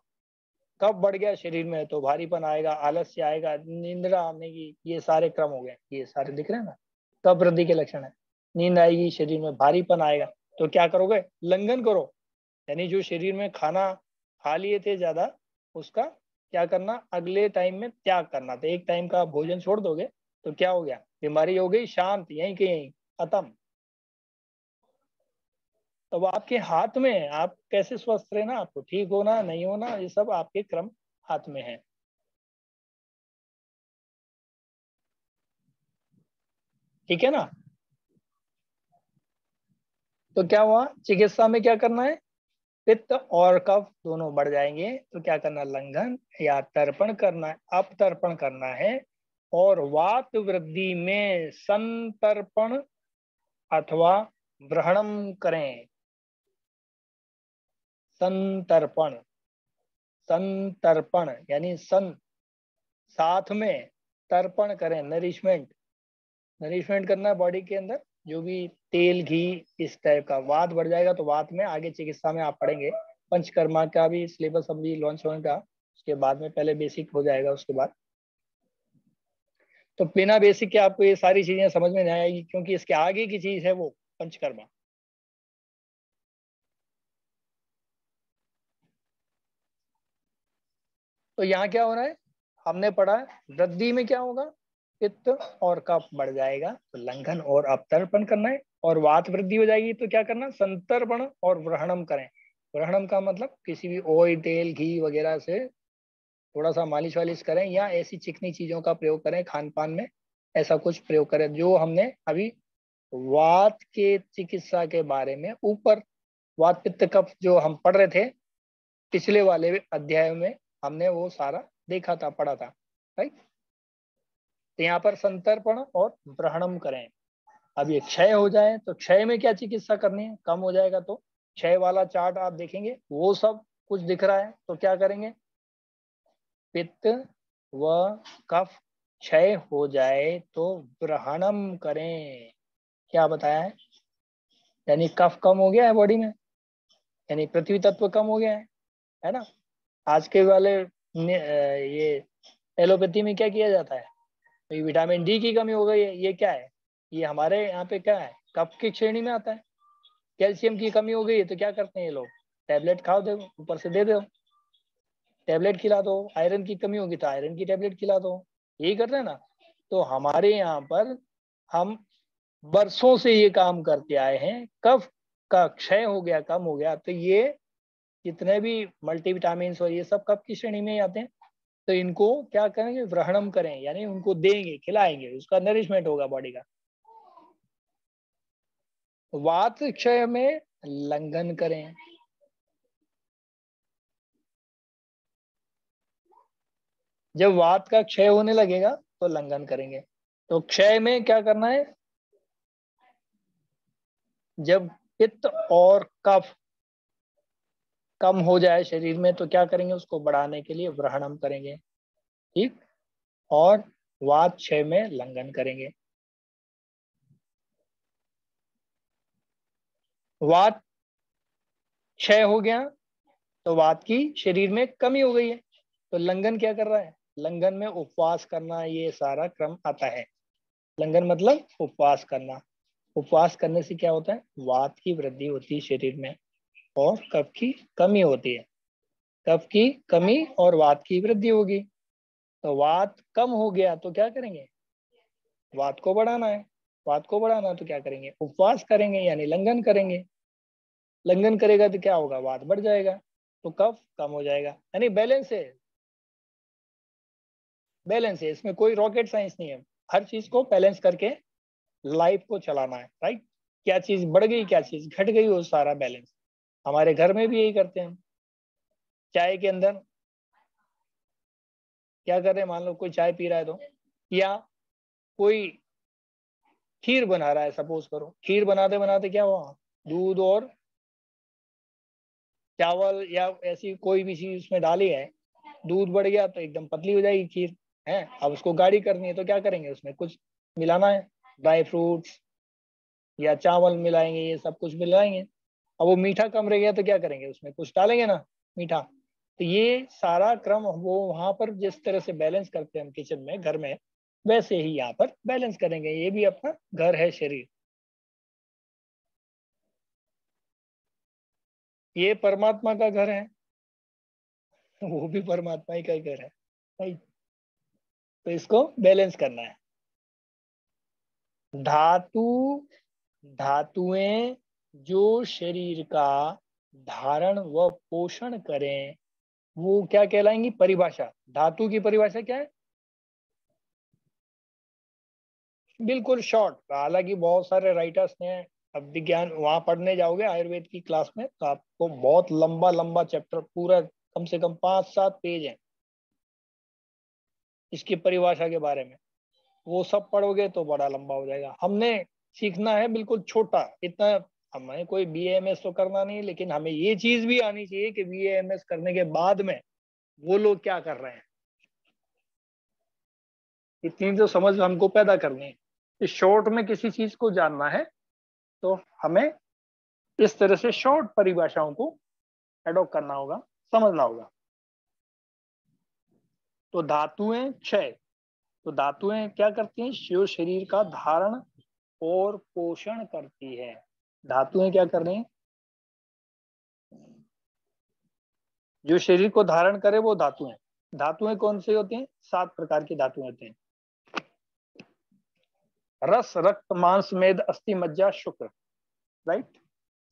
कब बढ़ गया शरीर में तो भारीपन आएगा, आलस्य आएगा, निंद्रा आने की, ये सारे क्रम हो गए, ये सारे दिख रहे हैं ना, कब वृद्धि के लक्षण है। नींद आएगी, शरीर में भारीपन आएगा, तो क्या करोगे, लंघन करो, यानी जो शरीर में खाना खा लिए थे ज्यादा उसका क्या करना, अगले टाइम में त्याग करना। तो एक टाइम का भोजन छोड़ दोगे तो क्या हो गया, बीमारी हो गई शांत, यहीं के यहीं खत्म। तो वो आपके हाथ में है, आप कैसे स्वस्थ रहना, आपको ठीक होना नहीं होना, ये सब आपके क्रम हाथ में है, ठीक है ना। तो क्या हुआ, चिकित्सा में क्या करना है, पित्त और कफ दोनों बढ़ जाएंगे तो क्या करना, लंघन या तर्पण करना है, अपतर्पण करना है। और वात वृद्धि में संतर्पण अथवा ग्रहणम करें। संतर्पण, संतर्पण यानी साथ में तर्पण करें, नरिशमेंट, नरिशमेंट करना है बॉडी के अंदर, जो भी तेल घी इस टाइप का। वात बढ़ जाएगा तो वात में आगे चिकित्सा में आप पढ़ेंगे, पंचकर्मा का भी सिलेबस अभी लॉन्च होने का, उसके बाद में पहले बेसिक हो जाएगा उसके बाद। तो बिना बेसिक के आपको ये सारी चीजें समझ में नहीं आएगी, क्योंकि इसके आगे की चीज है वो पंचकर्मा। तो यहाँ क्या हो रहा है, हमने पढ़ा वृद्धि में क्या होगा, पित्त और कफ बढ़ जाएगा तो लंघन और अपतर्पण करना है। और वात वृद्धि हो जाएगी तो क्या करना, संतर्पण और ग्रहणम करें। ग्रहणम का मतलब किसी भी ऑयल, तेल, घी वगैरह से थोड़ा सा मालिश वालिश करें, या ऐसी चिकनी चीजों का प्रयोग करें खान पान में, ऐसा कुछ प्रयोग करें जो हमने अभी वात के चिकित्सा के बारे में ऊपर, वात पित्त कफ जो हम पढ़ रहे थे पिछले वाले अध्याय में, हमने वो सारा देखा था, पढ़ा था, राइट। तो यहाँ पर संतर्पण और ग्रहणम करें। अब ये क्षय हो जाए तो क्षय में क्या चिकित्सा करनी है, कम हो जाएगा तो क्षय वाला चार्ट आप देखेंगे, वो सब कुछ दिख रहा है तो क्या करेंगे, पित्त व कफ क्षय हो जाए तो ग्रहणम करें। क्या बताया है, यानी कफ कम हो गया है बॉडी में, यानी पृथ्वी तत्व कम हो गया है ना। आज के वाले ये एलोपैथी में क्या किया जाता है, तो विटामिन डी की कमी हो गई है, ये क्या है, ये हमारे यहाँ पे क्या है, कफ की श्रेणी में आता है। कैल्शियम की कमी हो गई है तो क्या करते हैं ये लोग, टैबलेट खाओ, दे ऊपर से दे दो, टैबलेट खिला दो। आयरन की कमी होगी तो आयरन की टैबलेट खिला दो, यही कर रहे हैं ना। तो हमारे यहाँ पर हम बरसों से ये काम करते आए हैं, कफ का क्षय हो गया, कम हो गया, तो ये जितने भी मल्टीविटामिन और ये सब कफ की श्रेणी में ही आते हैं। तो इनको क्या करेंगे, ग्रहणम करें, यानी उनको देंगे, खिलाएंगे, उसका नरिशमेंट होगा बॉडी का। वात क्षय में लंघन करें, जब वात का क्षय होने लगेगा तो लंघन करेंगे। तो क्षय में क्या करना है, जब पित्त और कफ कम हो जाए शरीर में तो क्या करेंगे, उसको बढ़ाने के लिए ग्रहणम करेंगे, ठीक। और वात क्षय में लंघन करेंगे। वात क्षय हो गया तो वात की शरीर में कमी हो गई है, तो लंघन क्या कर रहा है, लंघन में उपवास करना, ये सारा क्रम आता है। लंघन मतलब उपवास करना। उपवास करने से क्या होता है, वात की वृद्धि होती है शरीर में और कफ की कमी होती है। कफ की कमी और वात की वृद्धि होगी। तो वात कम हो गया तो क्या करेंगे, वात को बढ़ाना है। वात को बढ़ाना तो क्या करेंगे, उपवास करेंगे, यानी लंघन करेंगे। लंघन करेगा तो क्या होगा, वात बढ़ जाएगा तो कफ कम हो जाएगा। यानी बैलेंस है, बैलेंस है, इसमें कोई रॉकेट साइंस नहीं है। हर चीज को बैलेंस करके लाइफ को चलाना है, राइट। क्या चीज बढ़ गई, क्या चीज घट गई, वो सारा बैलेंस। हमारे घर में भी यही करते हैं हम। चाय के अंदर क्या कर रहे हैं, मान लो कोई चाय पी रहा है तो, या कोई खीर बना रहा है, सपोज करो, खीर बनाते बनाते क्या हुआ, दूध और चावल या ऐसी कोई भी चीज उसमें डाली है, दूध बढ़ गया तो एकदम पतली हो जाएगी खीर है। अब उसको गाढ़ी करनी है तो क्या करेंगे, उसमें कुछ मिलाना है, ड्राई फ्रूट्स या चावल मिलाएंगे, ये सब कुछ मिलाएंगे। अब वो मीठा कम रह गया तो क्या करेंगे, उसमें कुछ डालेंगे ना मीठा। तो ये सारा क्रम वो वहां पर जिस तरह से बैलेंस करते हैं हम किचन में, घर में, वैसे ही यहाँ पर बैलेंस करेंगे। ये भी अपना घर है शरीर, ये परमात्मा का घर है, वो भी परमात्मा ही का घर है, राइट। तो इसको बैलेंस करना है। धातु, धातुएं जो शरीर का धारण व पोषण करें वो क्या कहलाएंगी, परिभाषा। धातु की परिभाषा क्या है, बिल्कुल शॉर्ट। हालांकि बहुत सारे राइटर्स ने, अब विज्ञान वहां पढ़ने जाओगे आयुर्वेद की क्लास में तो आपको बहुत लंबा लंबा चैप्टर, पूरा कम से कम 5-7 पेज है इसकी परिभाषा के बारे में। वो सब पढ़ोगे तो बड़ा लंबा हो जाएगा। हमने सीखना है बिल्कुल छोटा, इतना हमें कोई BAMS तो करना नहीं, लेकिन हमें ये चीज भी आनी चाहिए कि BAMS करने के बाद में वो लोग क्या कर रहे हैं, इतनी तो समझ हमको पैदा करनी है। इस शॉर्ट में किसी चीज को जानना है तो हमें इस तरह से शॉर्ट परिभाषाओं को एडॉप्ट करना होगा, समझना होगा। तो धातुएं क्षय, तो धातुएं क्या करती हैं, जो शरीर का धारण और पोषण करती है। धातुएं क्या कर रही हैं, जो शरीर को धारण करे वो धातुएं। धातुएं कौन सी होती हैं, 7 प्रकार की धातुएं होती हैं। रस, रक्त, मांस, मेद, अस्थि, मज्जा, शुक्र, राइट।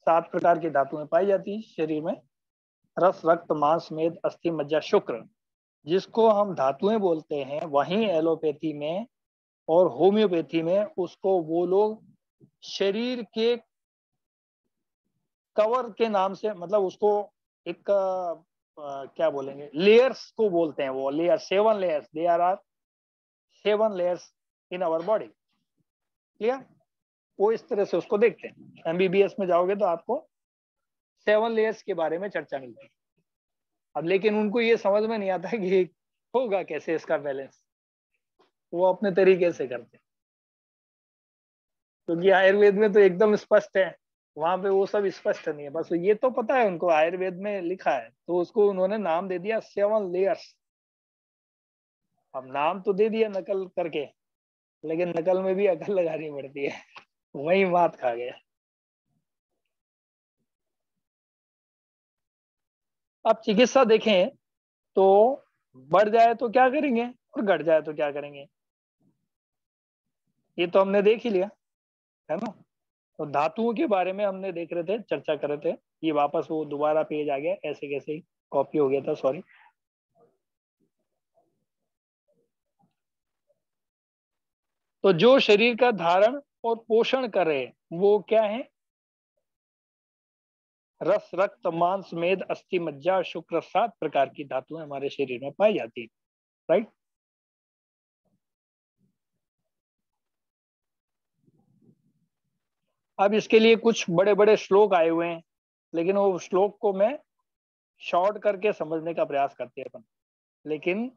7 प्रकार की धातुएं पाई जाती हैं शरीर में। रस, रक्त, मांस, मेद, अस्थि, मज्जा, शुक्र, जिसको हम धातुएं बोलते हैं। वहीं एलोपैथी में और होम्योपैथी में उसको वो लोग शरीर के कवर के नाम से, मतलब उसको एक क्या बोलेंगे, लेयर्स को बोलते हैं। वो layer 7 layers, they are 7 layers in our body, clear. वो इस तरह से उसको देखते हैं। MBBS में जाओगे तो आपको 7 लेयर्स के बारे में चर्चा मिलती है। अब लेकिन उनको ये समझ में नहीं आता है कि होगा कैसे इसका बैलेंस, वो अपने तरीके से करते हैं। क्योंकि आयुर्वेद में तो एकदम स्पष्ट है, वहां पे वो सब स्पष्ट नहीं है। बस ये तो पता है उनको आयुर्वेद में लिखा है, तो उसको उन्होंने नाम दे दिया 7 लेयर्स। अब नाम तो दे दिया नकल करके, लेकिन नकल में भी अकल लगानी पड़ती है, वही बात खा गया। अब चिकित्सा देखें तो बढ़ जाए तो क्या करेंगे और घट जाए तो क्या करेंगे, ये तो हमने देख ही लिया है ना। तो धातुओं के बारे में हमने देख रहे थे, चर्चा कर रहे थे। ये वापस वो दोबारा पेज आ गया, ऐसे कैसे ही कॉपी हो गया था, सॉरी। तो जो शरीर का धारण और पोषण करे वो क्या है, रस, रक्त, मांस, मेद, अस्थि, मज्जा, शुक्र, 7 प्रकार की धातुएं हमारे शरीर में पाई जाती है, राइट। अब इसके लिए कुछ बड़े बड़े श्लोक आए हुए हैं, लेकिन वो श्लोक को मैं शॉर्ट करके समझने का प्रयास करते हैं अपन। लेकिन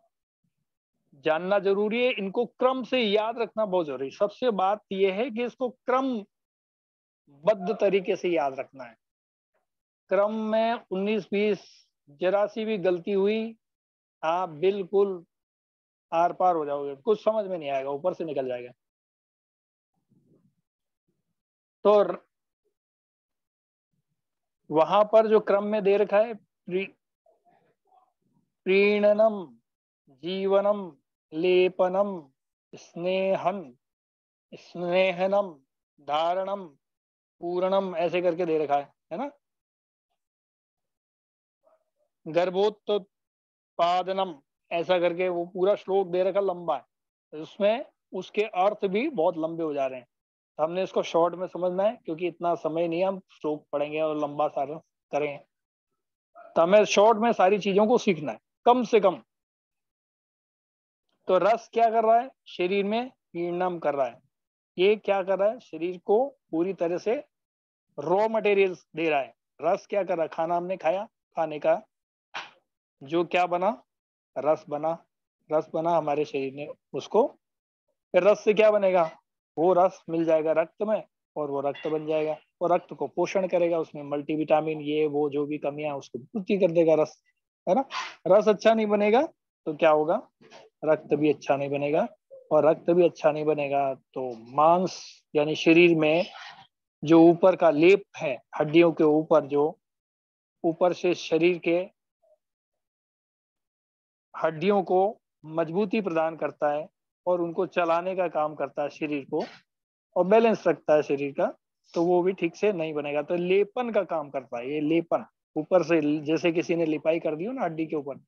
जानना जरूरी है, इनको क्रम से याद रखना बहुत जरूरी। सबसे बात यह है कि इसको क्रमबद्ध तरीके से याद रखना है। क्रम में 19-20 जरा सी भी गलती हुई, आप बिल्कुल आर पार हो जाओगे, कुछ समझ में नहीं आएगा, ऊपर से निकल जाएगा। तो वहां पर जो क्रम में दे रखा है, प्रीणनम, जीवनम, लेपनम, स्नेहन, स्नेहनम, धारणम, पूरणम, ऐसे करके दे रखा है ना। गर्भोत्पादनम, ऐसा करके वो पूरा श्लोक दे रखा, लंबा है। उसमें उसके अर्थ भी बहुत लंबे हो जा रहे हैं। तो हमने इसको शॉर्ट में समझना है, क्योंकि इतना समय नहीं, हम श्लोक पढ़ेंगे और लंबा सारा करेंगे। तो हमें शॉर्ट में सारी चीजों को सीखना है, कम से कम। तो रस क्या कर रहा है, शरीर में पीड़नम कर रहा है। ये क्या कर रहा है, शरीर को पूरी तरह से रॉ मटेरियल्स दे रहा है। रस क्या कर रहा है, खाना हमने खाया, खाने का जो क्या बना, रस बना। रस बना हमारे शरीर में, उसको फिर रस से क्या बनेगा, वो रस मिल जाएगा रक्त में, और वो रक्त बन जाएगा, और रक्त को पोषण करेगा। उसमें मल्टीविटामिन, ये वो जो भी कमियां, उसको पूर्ति कर देगा रस, है ना। रस अच्छा नहीं बनेगा तो क्या होगा, रक्त भी अच्छा नहीं बनेगा, और रक्त भी अच्छा नहीं बनेगा तो मांस यानी शरीर में जो ऊपर का लेप है, हड्डियों के ऊपर, जो ऊपर से शरीर के हड्डियों को मजबूती प्रदान करता है और उनको चलाने का काम करता है शरीर को, और बैलेंस रखता है शरीर का, तो वो भी ठीक से नहीं बनेगा। तो लेपन का काम करता है ये लेपन, ऊपर से जैसे किसी ने लिपाई कर दी हो ना हड्डी के ऊपर,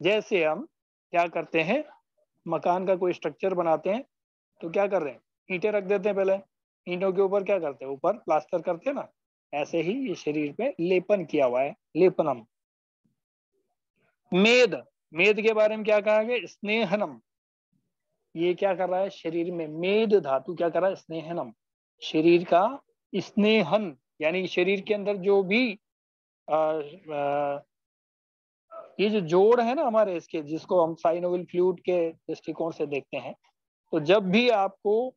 जैसे हम क्या करते हैं, मकान का कोई स्ट्रक्चर बनाते हैं तो क्या कर रहे हैं, ईंटें रख देते हैं पहले, ईंटों के ऊपर क्या करते हैं, ऊपर प्लास्टर करते हैं ना। ऐसे ही ये शरीर पे लेपन किया हुआ है, लेपनम। मेद, मेद के बारे में क्या कहा गया, स्नेहनम। ये क्या कर रहा है शरीर में, मेद धातु क्या कर रहा है, स्नेहनम, शरीर का स्नेहन, यानी शरीर के अंदर जो भी ये जो जोड़ है ना हमारे इसके, जिसको हम साइनोविल फ्लूइड के दृष्टिकोण से देखते हैं, तो जब भी आपको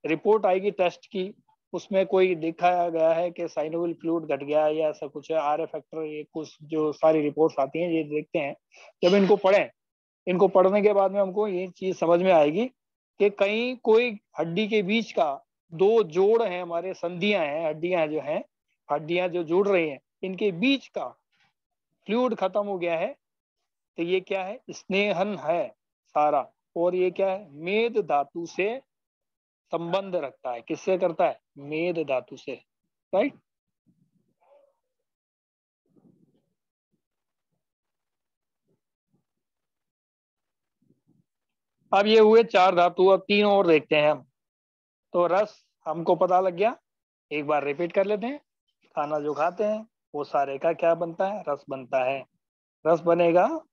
रिपोर्ट आएगी टेस्ट की, उसमें कोई दिखाया गया है कि साइनोविल फ्लूइड घट गया है या ऐसा कुछ है, आर फैक्टर, ये कुछ जो सारी रिपोर्ट्स आती हैं ये देखते हैं। जब इनको पढ़ें, इनको पढ़ने के बाद में हमको ये चीज समझ में आएगी कि कहीं कोई हड्डी के बीच का दो जोड़ है, हमारे संधियां हैं, हड्डियां जो हैं, हड्डियां जो जुड़ रही हैं, इनके बीच का फ्लूइड खत्म हो गया है। तो ये क्या है, स्नेहन है सारा। और ये क्या है, मेद धातु से संबंध रखता है, किससे करता है, मेद धातु से, राइट। अब ये हुए 4 धातु, अब 3 और देखते हैं हम। तो रस हमको पता लग गया, एक बार रिपीट कर लेते हैं। खाना जो खाते हैं वो सारे का क्या बनता है, रस बनता है। रस बनेगा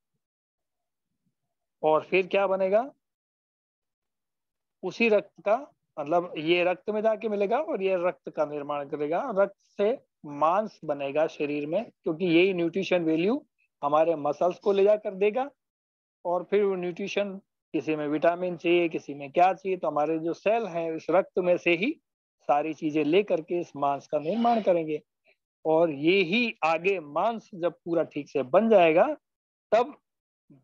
और फिर क्या बनेगा, उसी रक्त का, मतलब ये रक्त में जाके मिलेगा और ये रक्त का निर्माण करेगा। रक्त से मांस बनेगा शरीर में, क्योंकि यही न्यूट्रिशन वैल्यू हमारे मसल्स को ले जाकर देगा, और फिर वो न्यूट्रिशन, किसी में विटामिन चाहिए, किसी में क्या चाहिए, तो हमारे जो सेल हैं इस रक्त में से ही सारी चीजें ले करके इस मांस का निर्माण करेंगे। और ये ही आगे मांस जब पूरा ठीक से बन जाएगा, तब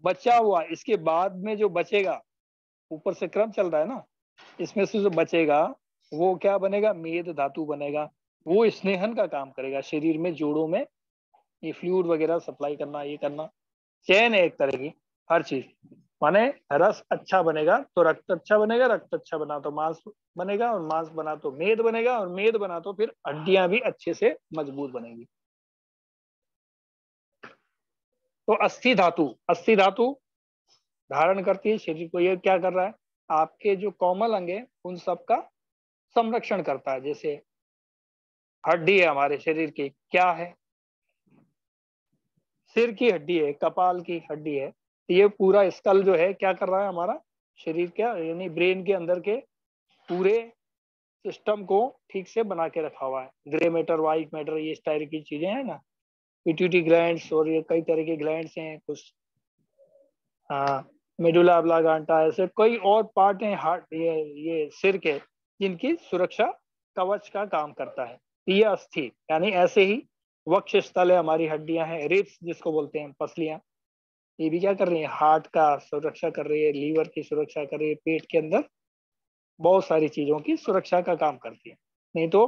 बचा हुआ इसके बाद में जो बचेगा, ऊपर से क्रम चल रहा है ना, इसमें से जो बचेगा वो क्या बनेगा, मेद धातु बनेगा। वो स्नेहन का काम करेगा शरीर में, जोड़ों में, ये फ्लूइड वगैरह सप्लाई करना, ये करना, चैन है एक तरह की हर चीज। माने रस अच्छा बनेगा तो रक्त अच्छा बनेगा, रक्त अच्छा बना तो मांस बनेगा, और मांस बना तो मेद बनेगा, और मेद बना तो फिर हड्डियां भी अच्छे से मजबूत बनेगी। तो अस्थि धातु धारण करती है शरीर को। ये क्या कर रहा है, आपके जो कोमल अंग है उन सब का संरक्षण करता है। जैसे हड्डी है हमारे शरीर की, क्या है, सिर की हड्डी है, कपाल की हड्डी है। ये पूरा स्कल जो है क्या कर रहा है, हमारा शरीर क्या, यानी ब्रेन के अंदर के पूरे सिस्टम को ठीक से बना के रखा हुआ है। ग्रे मैटर, व्हाइट मैटर, ये इस तरह की चीजें हैं ना, पिट्यूटरी ग्लैंड्स, और ये कई तरह के ग्लैंड्स हैं कुछ, हाँ, मेडुला ऑब्लांगेटा, ऐसे कई और पार्ट हैं हार्ट, ये सिर के, जिनकी सुरक्षा कवच का काम करता है। ये अस्थि यानी ऐसे ही वक्ष स्थल है, हमारी हड्डियां हैं, रिब्स जिसको बोलते हैं, पसलियां, ये भी क्या कर रही है, हार्ट का सुरक्षा कर रही है, लीवर की सुरक्षा कर रही है, पेट के अंदर बहुत सारी चीजों की सुरक्षा का काम करती है। नहीं तो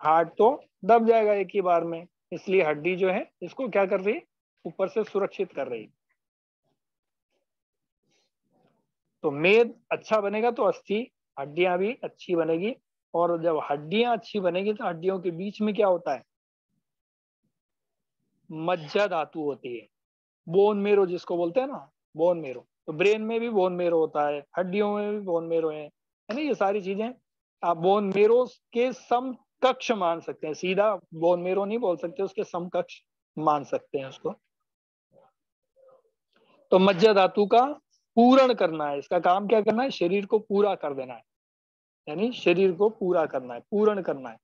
हार्ट तो दब जाएगा एक ही बार में, इसलिए हड्डी जो है इसको क्या कर रही है, ऊपर से सुरक्षित कर रही है। तो मेद अच्छा बनेगा तो अस्थि, हड्डियां भी अच्छी बनेगी। और जब हड्डियां अच्छी बनेगी तो हड्डियों के बीच में क्या होता है, मज्जा धातु होती है, बोन मेरो जिसको बोलते हैं ना, बोन मेरो। तो ब्रेन में भी बोन मेरो होता है, हड्डियों में भी बोन मेरो है ना, ये सारी चीजें आप बोन मेरो के समकक्ष मान सकते हैं, सीधा बोन मेरो नहीं बोल सकते, उसके समकक्ष मान सकते हैं उसको। तो मज्जा धातु का पूर्ण करना है, इसका काम क्या करना है, शरीर को पूरा कर देना है, यानी शरीर को पूरा करना है, पूर्ण करना है।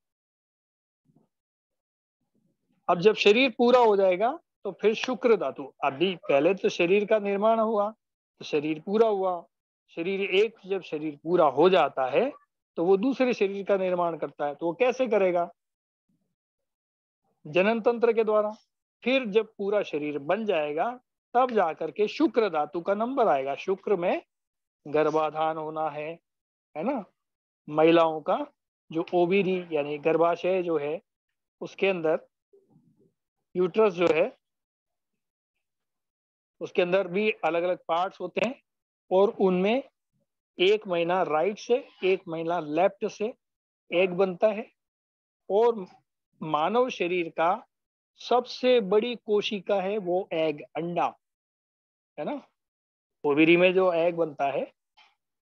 अब जब शरीर पूरा हो जाएगा तो फिर शुक्र धातु, अभी पहले तो शरीर का निर्माण हुआ तो शरीर पूरा हुआ, शरीर एक, जब शरीर पूरा हो जाता है तो वो दूसरे शरीर का निर्माण करता है। तो वो कैसे करेगा, जनन तंत्र के द्वारा। फिर जब पूरा शरीर बन जाएगा तब जाकर के शुक्र धातु का नंबर आएगा। शुक्र में गर्भाधान होना है ना, महिलाओं का जो ओवीरी यानी गर्भाशय जो है, उसके अंदर यूट्रस जो है, उसके अंदर भी अलग अलग पार्ट्स होते हैं, और उनमें एक महीना राइट से, एक महीना लेफ्ट से एग बनता है। और मानव शरीर का सबसे बड़ी कोशिका है वो एग, अंडा, है ना। ओवरी में जो एग बनता है,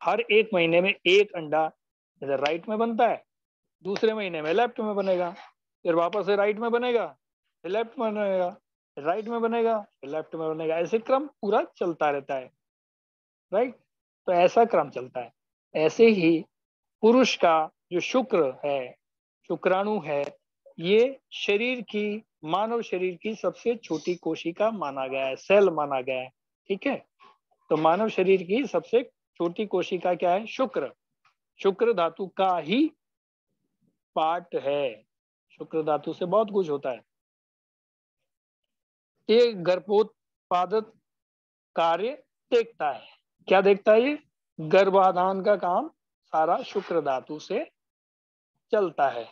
हर एक महीने में एक अंडा इधर राइट में बनता है, दूसरे महीने में लेफ्ट में बनेगा, फिर वापस से राइट में बनेगा, फिर लेफ्ट में बनेगा, फिर राइट में बनेगा, फिर लेफ्ट में बनेगा, ऐसे क्रम पूरा चलता रहता है, राइट। तो ऐसा क्रम चलता है। ऐसे ही पुरुष का जो शुक्र है, शुक्राणु है, ये शरीर की, मानव शरीर की सबसे छोटी कोशिका माना गया है, सेल माना गया है, ठीक है। तो मानव शरीर की सबसे छोटी कोशिका क्या है, शुक्र, शुक्र धातु का ही पार्ट है। शुक्र धातु से बहुत कुछ होता है। ये गर्भोत्पादक कार्य देखता है, क्या देखता है, ये गर्भाधान का काम सारा शुक्र धातु से चलता है।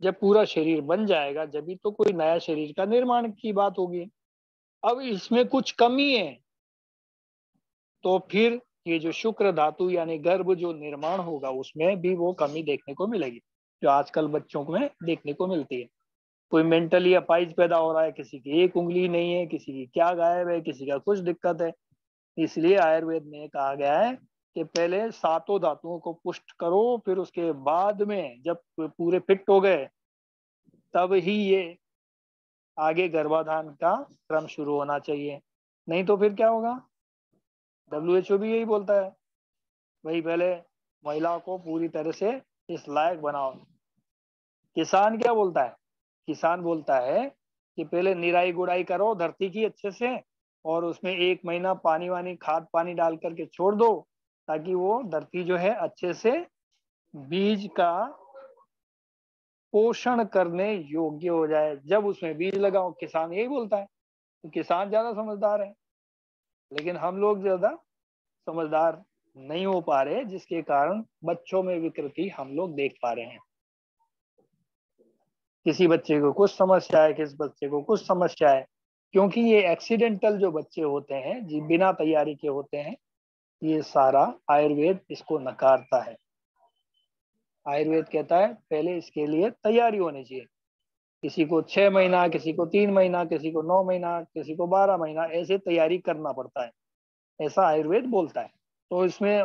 जब पूरा शरीर बन जाएगा जब तो कोई नया शरीर का निर्माण की बात होगी। अब इसमें कुछ कमी है तो फिर ये जो शुक्र धातु यानी गर्भ जो निर्माण होगा उसमें भी वो कमी देखने को मिलेगी, जो आजकल बच्चों में देखने को मिलती है। कोई मेंटली अपाइज पैदा हो रहा है, किसी की एक उंगली नहीं है, किसी की क्या गायब है, किसी का कुछ दिक्कत है। इसलिए आयुर्वेद में कहा गया है कि पहले सातों धातुओं को पुष्ट करो, फिर उसके बाद में जब पूरे फिट हो गए तब ही ये आगे गर्भाधान का क्रम शुरू होना चाहिए। नहीं तो फिर क्या होगा, WHO भी यही बोलता है, भाई पहले महिला को पूरी तरह से इस लायक बनाओ। किसान क्या बोलता है, किसान बोलता है कि पहले निराई गुड़ाई करो धरती की अच्छे से, और उसमें 1 महीना पानी वानी खाद पानी डाल करके छोड़ दो, ताकि वो धरती जो है अच्छे से बीज का पोषण करने योग्य हो जाए। जब उसमें बीज लगाओ, किसान यही बोलता है। तो किसान ज्यादा समझदार है, लेकिन हम लोग ज्यादा समझदार नहीं हो पा रहे, जिसके कारण बच्चों में विकृति हम लोग देख पा रहे हैं। किसी बच्चे को कुछ समस्या है, किस बच्चे को कुछ समस्या है, क्योंकि ये एक्सीडेंटल जो बच्चे होते हैं, जी बिना तैयारी के होते हैं, ये सारा आयुर्वेद इसको नकारता है। आयुर्वेद कहता है पहले इसके लिए तैयारी होनी चाहिए। किसी को 6 महीना, किसी को 3 महीना, किसी को 9 महीना, किसी को 12 महीना, ऐसे तैयारी करना पड़ता है, ऐसा आयुर्वेद बोलता है। तो इसमें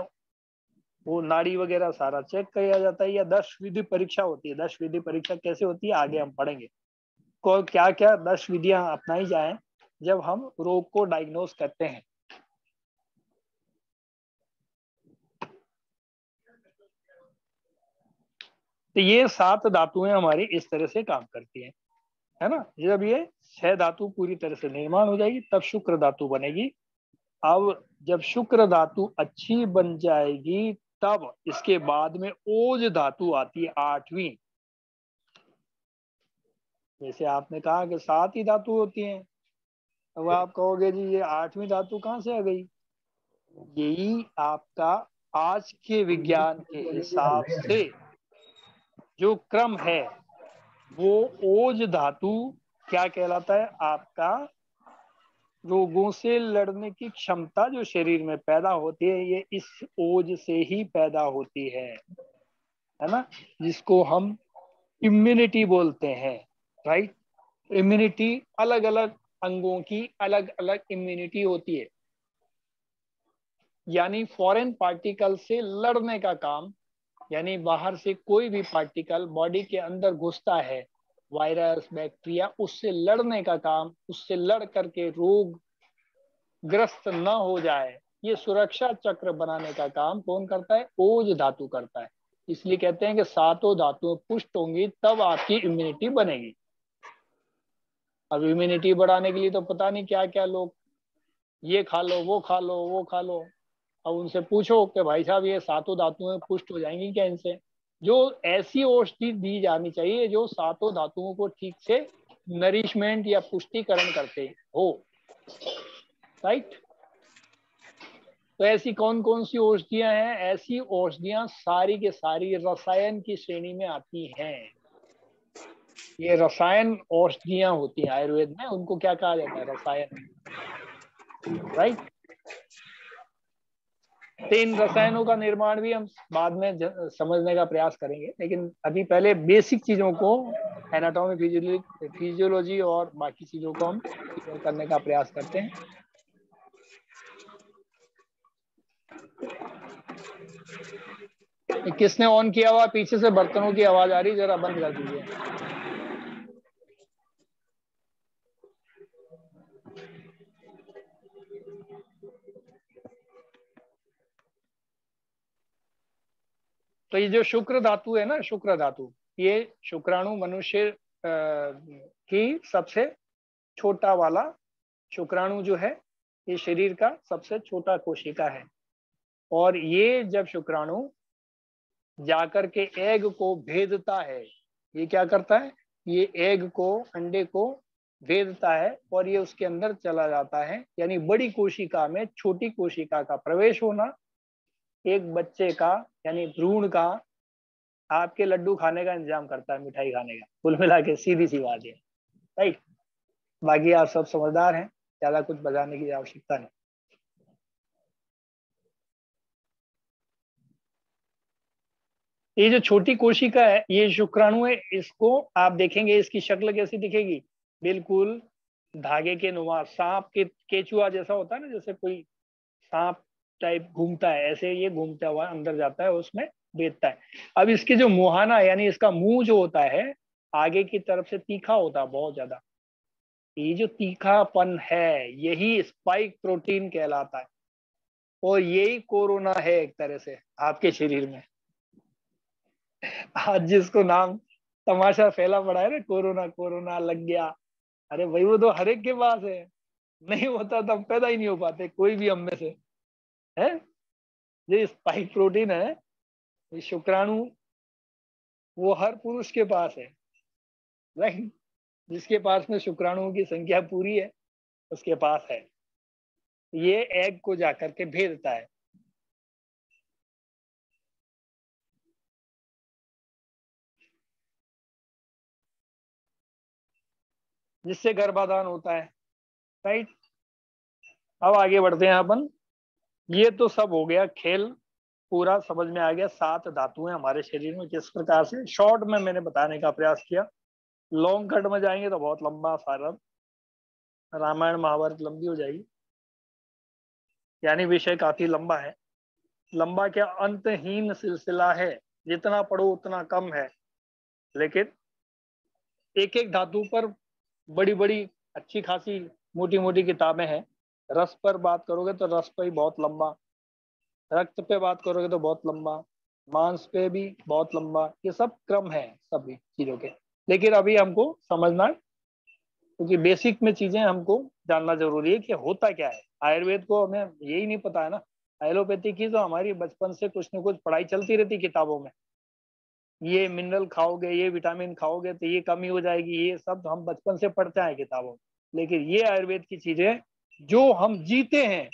वो नाड़ी वगैरह सारा चेक किया जाता है, या 10 विधि परीक्षा होती है। 10 विधि परीक्षा कैसे होती है आगे हम पढ़ेंगे। को क्या क्या 10 विधियां अपनाई जाए जब हम रोग को डायग्नोस करते हैं। तो ये 7 धातुएं हमारी इस तरह से काम करती हैं, है ना। जब ये 6 धातु पूरी तरह से निर्माण हो जाएगी, तब शुक्र धातु बनेगी। अब जब शुक्र धातु अच्छी बन जाएगी, तब इसके बाद में ओज धातु आती है 8वीं। जैसे आपने कहा कि 7 ही धातु होती हैं, अब आप कहोगे जी ये 8वीं धातु कहाँ से आ गई। यही आपका आज के विज्ञान के हिसाब से जो क्रम है, वो ओज धातु क्या कहलाता है, आपका रोगों से लड़ने की क्षमता जो शरीर में पैदा होती है, ये इस ओज से ही पैदा होती है ना, जिसको हम इम्यूनिटी बोलते हैं, राइट। इम्यूनिटी अलग अलग अंगों की अलग अलग इम्यूनिटी होती है, यानी फॉरेन पार्टिकल से लड़ने का काम, यानी बाहर से कोई भी पार्टिकल बॉडी के अंदर घुसता है, वायरस बैक्टीरिया, उससे लड़ने का काम, उससे लड़ करके रोग ग्रस्त न हो जाए, ये सुरक्षा चक्र बनाने का काम कौन करता है, ओज धातु करता है। इसलिए कहते हैं कि 7 धातुएं पुष्ट होंगी तब आपकी इम्यूनिटी बनेगी। अब इम्यूनिटी बढ़ाने के लिए तो पता नहीं क्या क्या लोग, ये खा लो, वो खा लो, वो खा लो। अब उनसे पूछो कि भाई साहब ये 7 धातुएं पुष्ट हो जाएंगी क्या इनसे। जो ऐसी औषधि दी जानी चाहिए जो 7 धातुओं को ठीक से नरिशमेंट या पुष्टिकरण करते हो, राइट। तो ऐसी कौन कौन सी औषधियां हैं, ऐसी औषधियां सारी के सारी रसायन की श्रेणी में आती हैं। ये रसायन औषधियां होती हैं आयुर्वेद में, उनको क्या कहा जाता है, रसायन, राइट। तो इन रसायनों का निर्माण भी हम बाद में समझने का प्रयास करेंगे, लेकिन अभी पहले बेसिक चीजों को, एनाटॉमी, फिजियोलॉजी और बाकी चीजों को हम क्लियर करने का प्रयास करते हैं। किसने ऑन किया हुआ, पीछे से बर्तनों की आवाज आ रही, जरा बंद कर दीजिए। तो ये जो शुक्र धातु है ना, शुक्र धातु, ये शुक्राणु मनुष्य की सबसे छोटा वाला शुक्राणु जो है, ये शरीर का सबसे छोटा कोशिका है। और ये जब शुक्राणु जाकर के एग को भेदता है, ये क्या करता है, ये एग को, अंडे को भेदता है और ये उसके अंदर चला जाता है। यानी बड़ी कोशिका में छोटी कोशिका का प्रवेश होना एक बच्चे का, यानी भ्रूण का, आपके लड्डू खाने का इंतजाम करता है, मिठाई खाने का। कुल मिला के सीधी सी बात है, राइट। बाकी आप सब समझदार हैं, ज्यादा कुछ बताने की आवश्यकता नहीं। ये जो छोटी कोशिका है, ये शुक्राणु है, इसको आप देखेंगे, इसकी शक्ल कैसी दिखेगी, बिल्कुल धागे के नुमा, सांप के केचुआ जैसा होता है ना, जैसे कोई सांप टाइप घूमता है, ऐसे ये घूमता हुआ अंदर जाता है, उसमें बेचता है। अब इसके जो मुहाना, यानी इसका मुंह जो होता है, आगे की तरफ से तीखा होता है बहुत ज्यादा। ये जो तीखापन है, यही स्पाइक प्रोटीन कहलाता है, और यही कोरोना है एक तरह से आपके शरीर में। आज जिसको नाम तमाशा फैला पड़ा है ना, कोरोना, कोरोना लग गया, अरे भाई वो तो हर एक के पास है, नहीं होता तो हम पैदा ही नहीं हो पाते कोई भी हम में से, है। ये स्पाइक प्रोटीन है, ये शुक्राणु, वो हर पुरुष के पास है, राइट। जिसके पास में शुक्राणुओं की संख्या पूरी है उसके पास है, ये एग को जाकर के भेजता है। जिससे गर्भाधान होता है, राइट। अब आगे बढ़ते हैं अपन। ये तो सब हो गया खेल, पूरा समझ में आ गया। 7 धातुएं हमारे शरीर में किस प्रकार से, शॉर्ट में मैंने बताने का प्रयास किया। लॉन्ग कट में जाएंगे तो बहुत लंबा सारा रामायण महाभारत लंबी हो जाएगी, यानी विषय काफी लंबा है। लंबा क्या, अंतहीन सिलसिला है, जितना पढ़ो उतना कम है। लेकिन एक एक धातु पर बड़ी बड़ी अच्छी खासी मोटी मोटी किताबें हैं। रस पर बात करोगे तो रस पर ही बहुत लंबा, रक्त पे बात करोगे तो बहुत लंबा, मांस पे भी बहुत लंबा। ये सब क्रम है सभी चीजों के। लेकिन अभी हमको समझना, क्योंकि बेसिक में चीजें हमको जानना जरूरी है कि होता क्या है। आयुर्वेद को हमें यही नहीं पता है ना। एलोपैथी की तो हमारी बचपन से कुछ न कुछ पढ़ाई चलती रहती किताबों में, ये मिनरल खाओगे, ये विटामिन खाओगे तो ये कमी हो जाएगी, ये सब हम बचपन से पढ़ते हैं किताबों में। लेकिन ये आयुर्वेद की चीजें जो हम जीते हैं।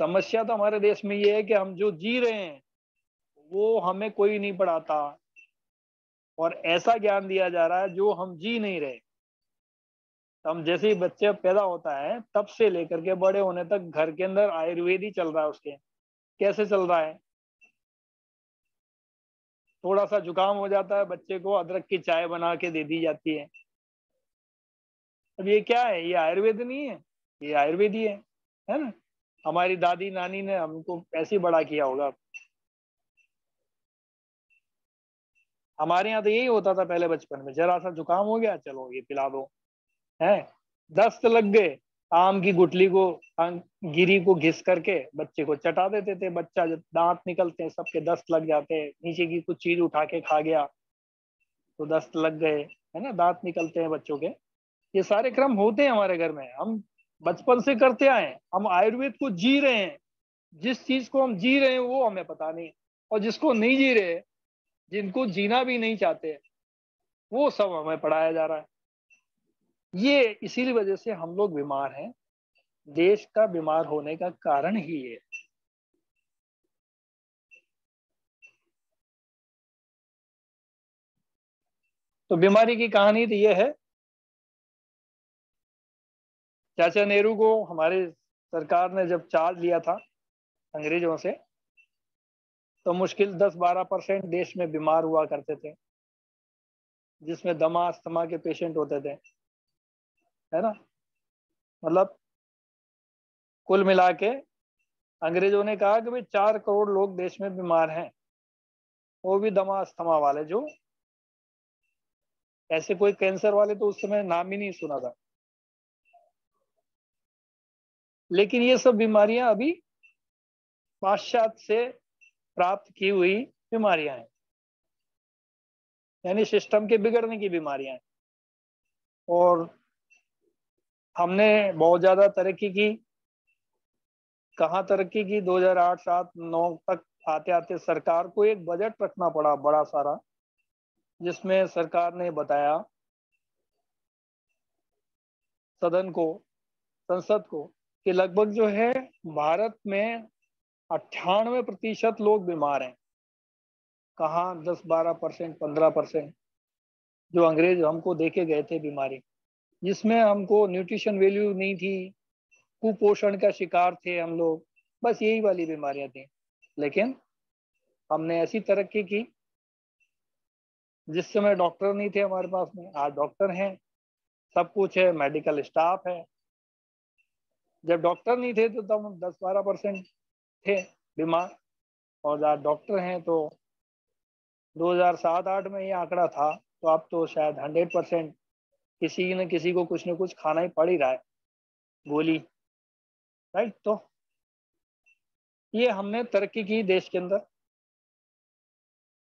समस्या तो हमारे देश में ये है कि हम जो जी रहे हैं वो हमें कोई नहीं पढ़ाता, और ऐसा ज्ञान दिया जा रहा है जो हम जी नहीं रहे। तो हम जैसे ही बच्चे पैदा होता है तब से लेकर के बड़े होने तक घर के अंदर आयुर्वेद ही चल रहा है उसके। कैसे चल रहा है, थोड़ा सा जुकाम हो जाता है बच्चे को, अदरक की चाय बना के दे दी जाती है। अब ये क्या है, ये आयुर्वेद नहीं है, ये आयुर्वेद ही है ना। हमारी दादी नानी ने हमको ऐसे ही बड़ा किया होगा। हमारे यहाँ तो यही होता था पहले बचपन में, जरा सा जुकाम हो गया चलो ये पिला दो, है। दस्त लग गए, आम की गुठली को, गिरी को घिस करके बच्चे को चटा देते थे। बच्चा जब दांत निकलते हैं सबके दस्त लग जाते हैं, नीचे की कुछ चीज उठा के खा गया तो दस्त लग गए, है ना, दांत निकलते हैं बच्चों के। ये सारे क्रम होते हैं हमारे घर में, हम बचपन से करते आए हैं। हम आयुर्वेद को जी रहे हैं। जिस चीज को हम जी रहे हैं वो हमें पता नहीं, और जिसको नहीं जी रहे, जिनको जीना भी नहीं चाहते, वो सब हमें पढ़ाया जा रहा है। ये इसीलिए वजह से हम लोग बीमार हैं। देश का बीमार होने का कारण ही है। तो बीमारी की कहानी तो ये है। चाचा नेहरू को हमारे सरकार ने जब चार्ज लिया था अंग्रेजों से, तो मुश्किल 10-12% देश में बीमार हुआ करते थे, जिसमें दमा अस्थमा के पेशेंट होते थे, है ना। मतलब कुल मिला के अंग्रेजों ने कहा कि भाई 4 करोड़ लोग देश में बीमार हैं, वो भी दमा अस्थमा वाले। जो ऐसे कोई कैंसर वाले तो उस समय नाम ही नहीं सुना था। लेकिन ये सब बीमारियां अभी पाश्चात्य से प्राप्त की हुई बीमारियां हैं, यानी सिस्टम के बिगड़ने की बीमारियां हैं। और हमने बहुत ज्यादा तरक्की की। कहाँ तरक्की की, 2008, 7, 9 तक आते आते सरकार को एक बजट रखना पड़ा बड़ा सारा, जिसमें सरकार ने बताया सदन को, संसद को, कि लगभग जो है भारत में 98% लोग बीमार हैं। कहाँ 10-12%, 15% जो अंग्रेज हमको देके गए थे बीमारी, जिसमें हमको न्यूट्रिशन वैल्यू नहीं थी, कुपोषण का शिकार थे हम लोग, बस यही वाली बीमारियां थी। लेकिन हमने ऐसी तरक्की की, जिस समय डॉक्टर नहीं थे हमारे पास में, आज डॉक्टर हैं, सब कुछ है, मेडिकल स्टाफ है। जब डॉक्टर नहीं थे तो तब 10-12% थे बीमार, और आज डॉक्टर हैं तो 2007-8 में ये आंकड़ा था, तो अब तो शायद 100% किसी न किसी को कुछ न कुछ खाना ही पड़ ही रहा है, गोली, राइट। तो ये हमने तरक्की की देश के अंदर,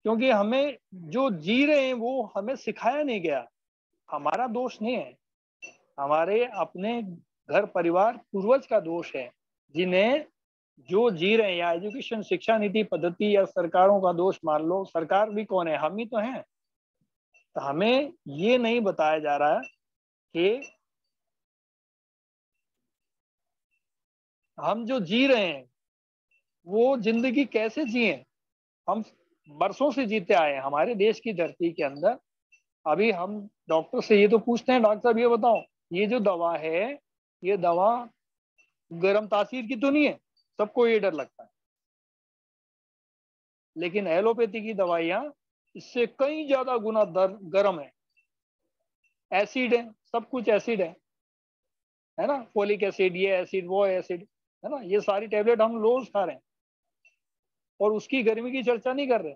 क्योंकि हमें जो जी रहे हैं वो हमें सिखाया नहीं गया। हमारा दोष नहीं है, हमारे अपने घर परिवार पूर्वज का दोष है, जिन्हें जो जी रहे हैं, या एजुकेशन शिक्षा नीति पद्धति या सरकारों का दोष मान लो। सरकार भी कौन है? हम ही तो हैं। तो हमें ये नहीं बताया जा रहा है कि हम जो जी रहे हैं वो जिंदगी कैसे जिए। हम बरसों से जीते आए हैं हमारे देश की धरती के अंदर। अभी हम डॉक्टर से ये तो पूछते हैं, डॉक्टर साहब ये बताओ, ये जो दवा है, ये दवा गर्म तासीर की तो नहीं है? सबको ये डर लगता है। लेकिन एलोपैथी की दवाइयां इससे कई ज्यादा गुना गर्म है, एसिड है, सब कुछ एसिड है ना। फोलिक एसिड, ये एसिड, वो एसिड, है ना। ये सारी टैबलेट हम रोज खा रहे हैं और उसकी गर्मी की चर्चा नहीं कर रहे,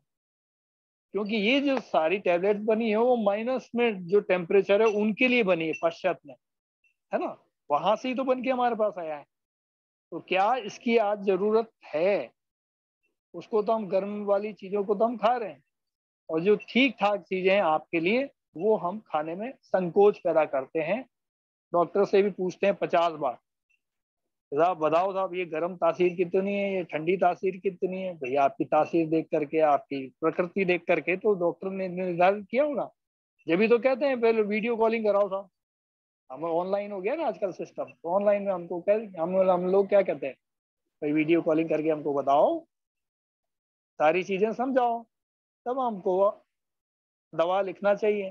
क्योंकि ये जो सारी टैबलेट बनी है वो माइनस में जो टेम्परेचर है उनके लिए बनी है, पश्चात में, है ना। वहां से ही तो बन के हमारे पास आया है। तो क्या इसकी आज जरूरत है? उसको तो हम गर्म वाली चीजों को तो हम खा रहे हैं, और जो ठीक ठाक चीजें हैं आपके लिए वो हम खाने में संकोच पैदा करते हैं। डॉक्टर से भी पूछते हैं 50 बार, साहब बताओ साहब, ये गर्म तासीर कितनी है, ये ठंडी तासीर कितनी है? भैया आपकी तासीर देख करके, आपकी प्रकृति देख करके तो डॉक्टर ने निर्धारित किया होगा। जब भी तो कहते हैं पहले वीडियो कॉलिंग कराओ साहब। हम ऑनलाइन हो गया ना आजकल सिस्टम, तो ऑनलाइन में हमको हम लोग क्या कहते हैं, भाई वीडियो कॉलिंग करके हमको बताओ, सारी चीजें समझाओ, तब हमको दवा लिखना चाहिए,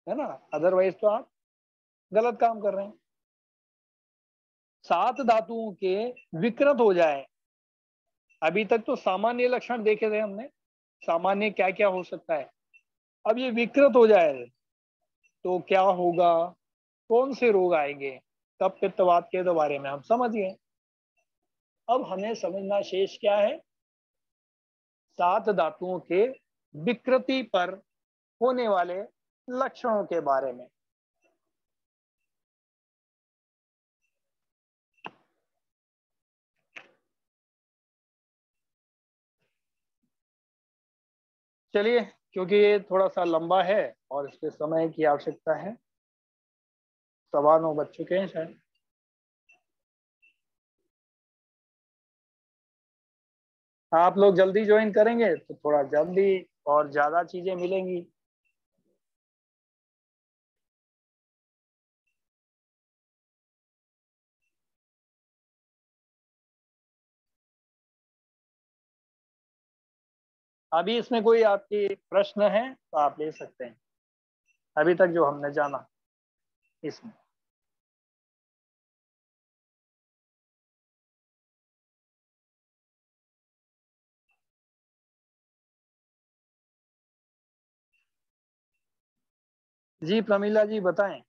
है ना। अदरवाइज तो आप गलत काम कर रहे हैं। 7 धातुओं के विकृत हो जाए, अभी तक तो सामान्य लक्षण देखे थे हमने, सामान्य क्या क्या हो सकता है। अब ये विकृत हो जाए तो क्या होगा, कौन से रोग आएंगे, कब पित्तवात के बारे में हम समझ गए। अब हमें समझना शेष क्या है, 7 धातुओं के विकृति पर होने वाले लक्षणों के बारे में। चलिए, क्योंकि ये थोड़ा सा लंबा है और इसके समय की आवश्यकता है, 9:15 बज चुके हैं शायद। आप लोग जल्दी ज्वाइन करेंगे तो थोड़ा जल्दी और ज्यादा चीजें मिलेंगी। अभी इसमें कोई आपकी प्रश्न है तो आप ले सकते हैं, अभी तक जो हमने जाना इसमें। जी प्रमीला जी बताएं।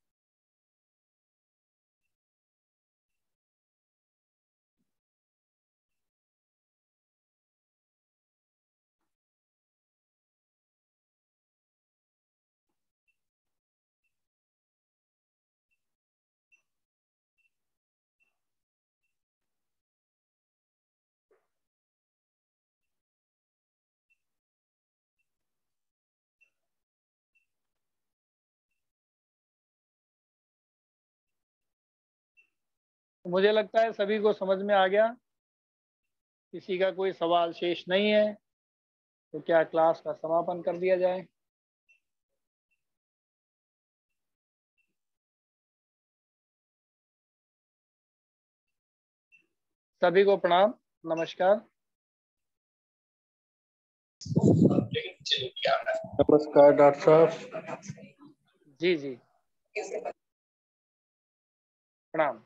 मुझे लगता है सभी को समझ में आ गया, किसी का कोई सवाल शेष नहीं है, तो क्या क्लास का समापन कर दिया जाए। सभी को प्रणाम, नमस्कार। नमस्कार डॉक्टर साहब। जी जी, प्रणाम।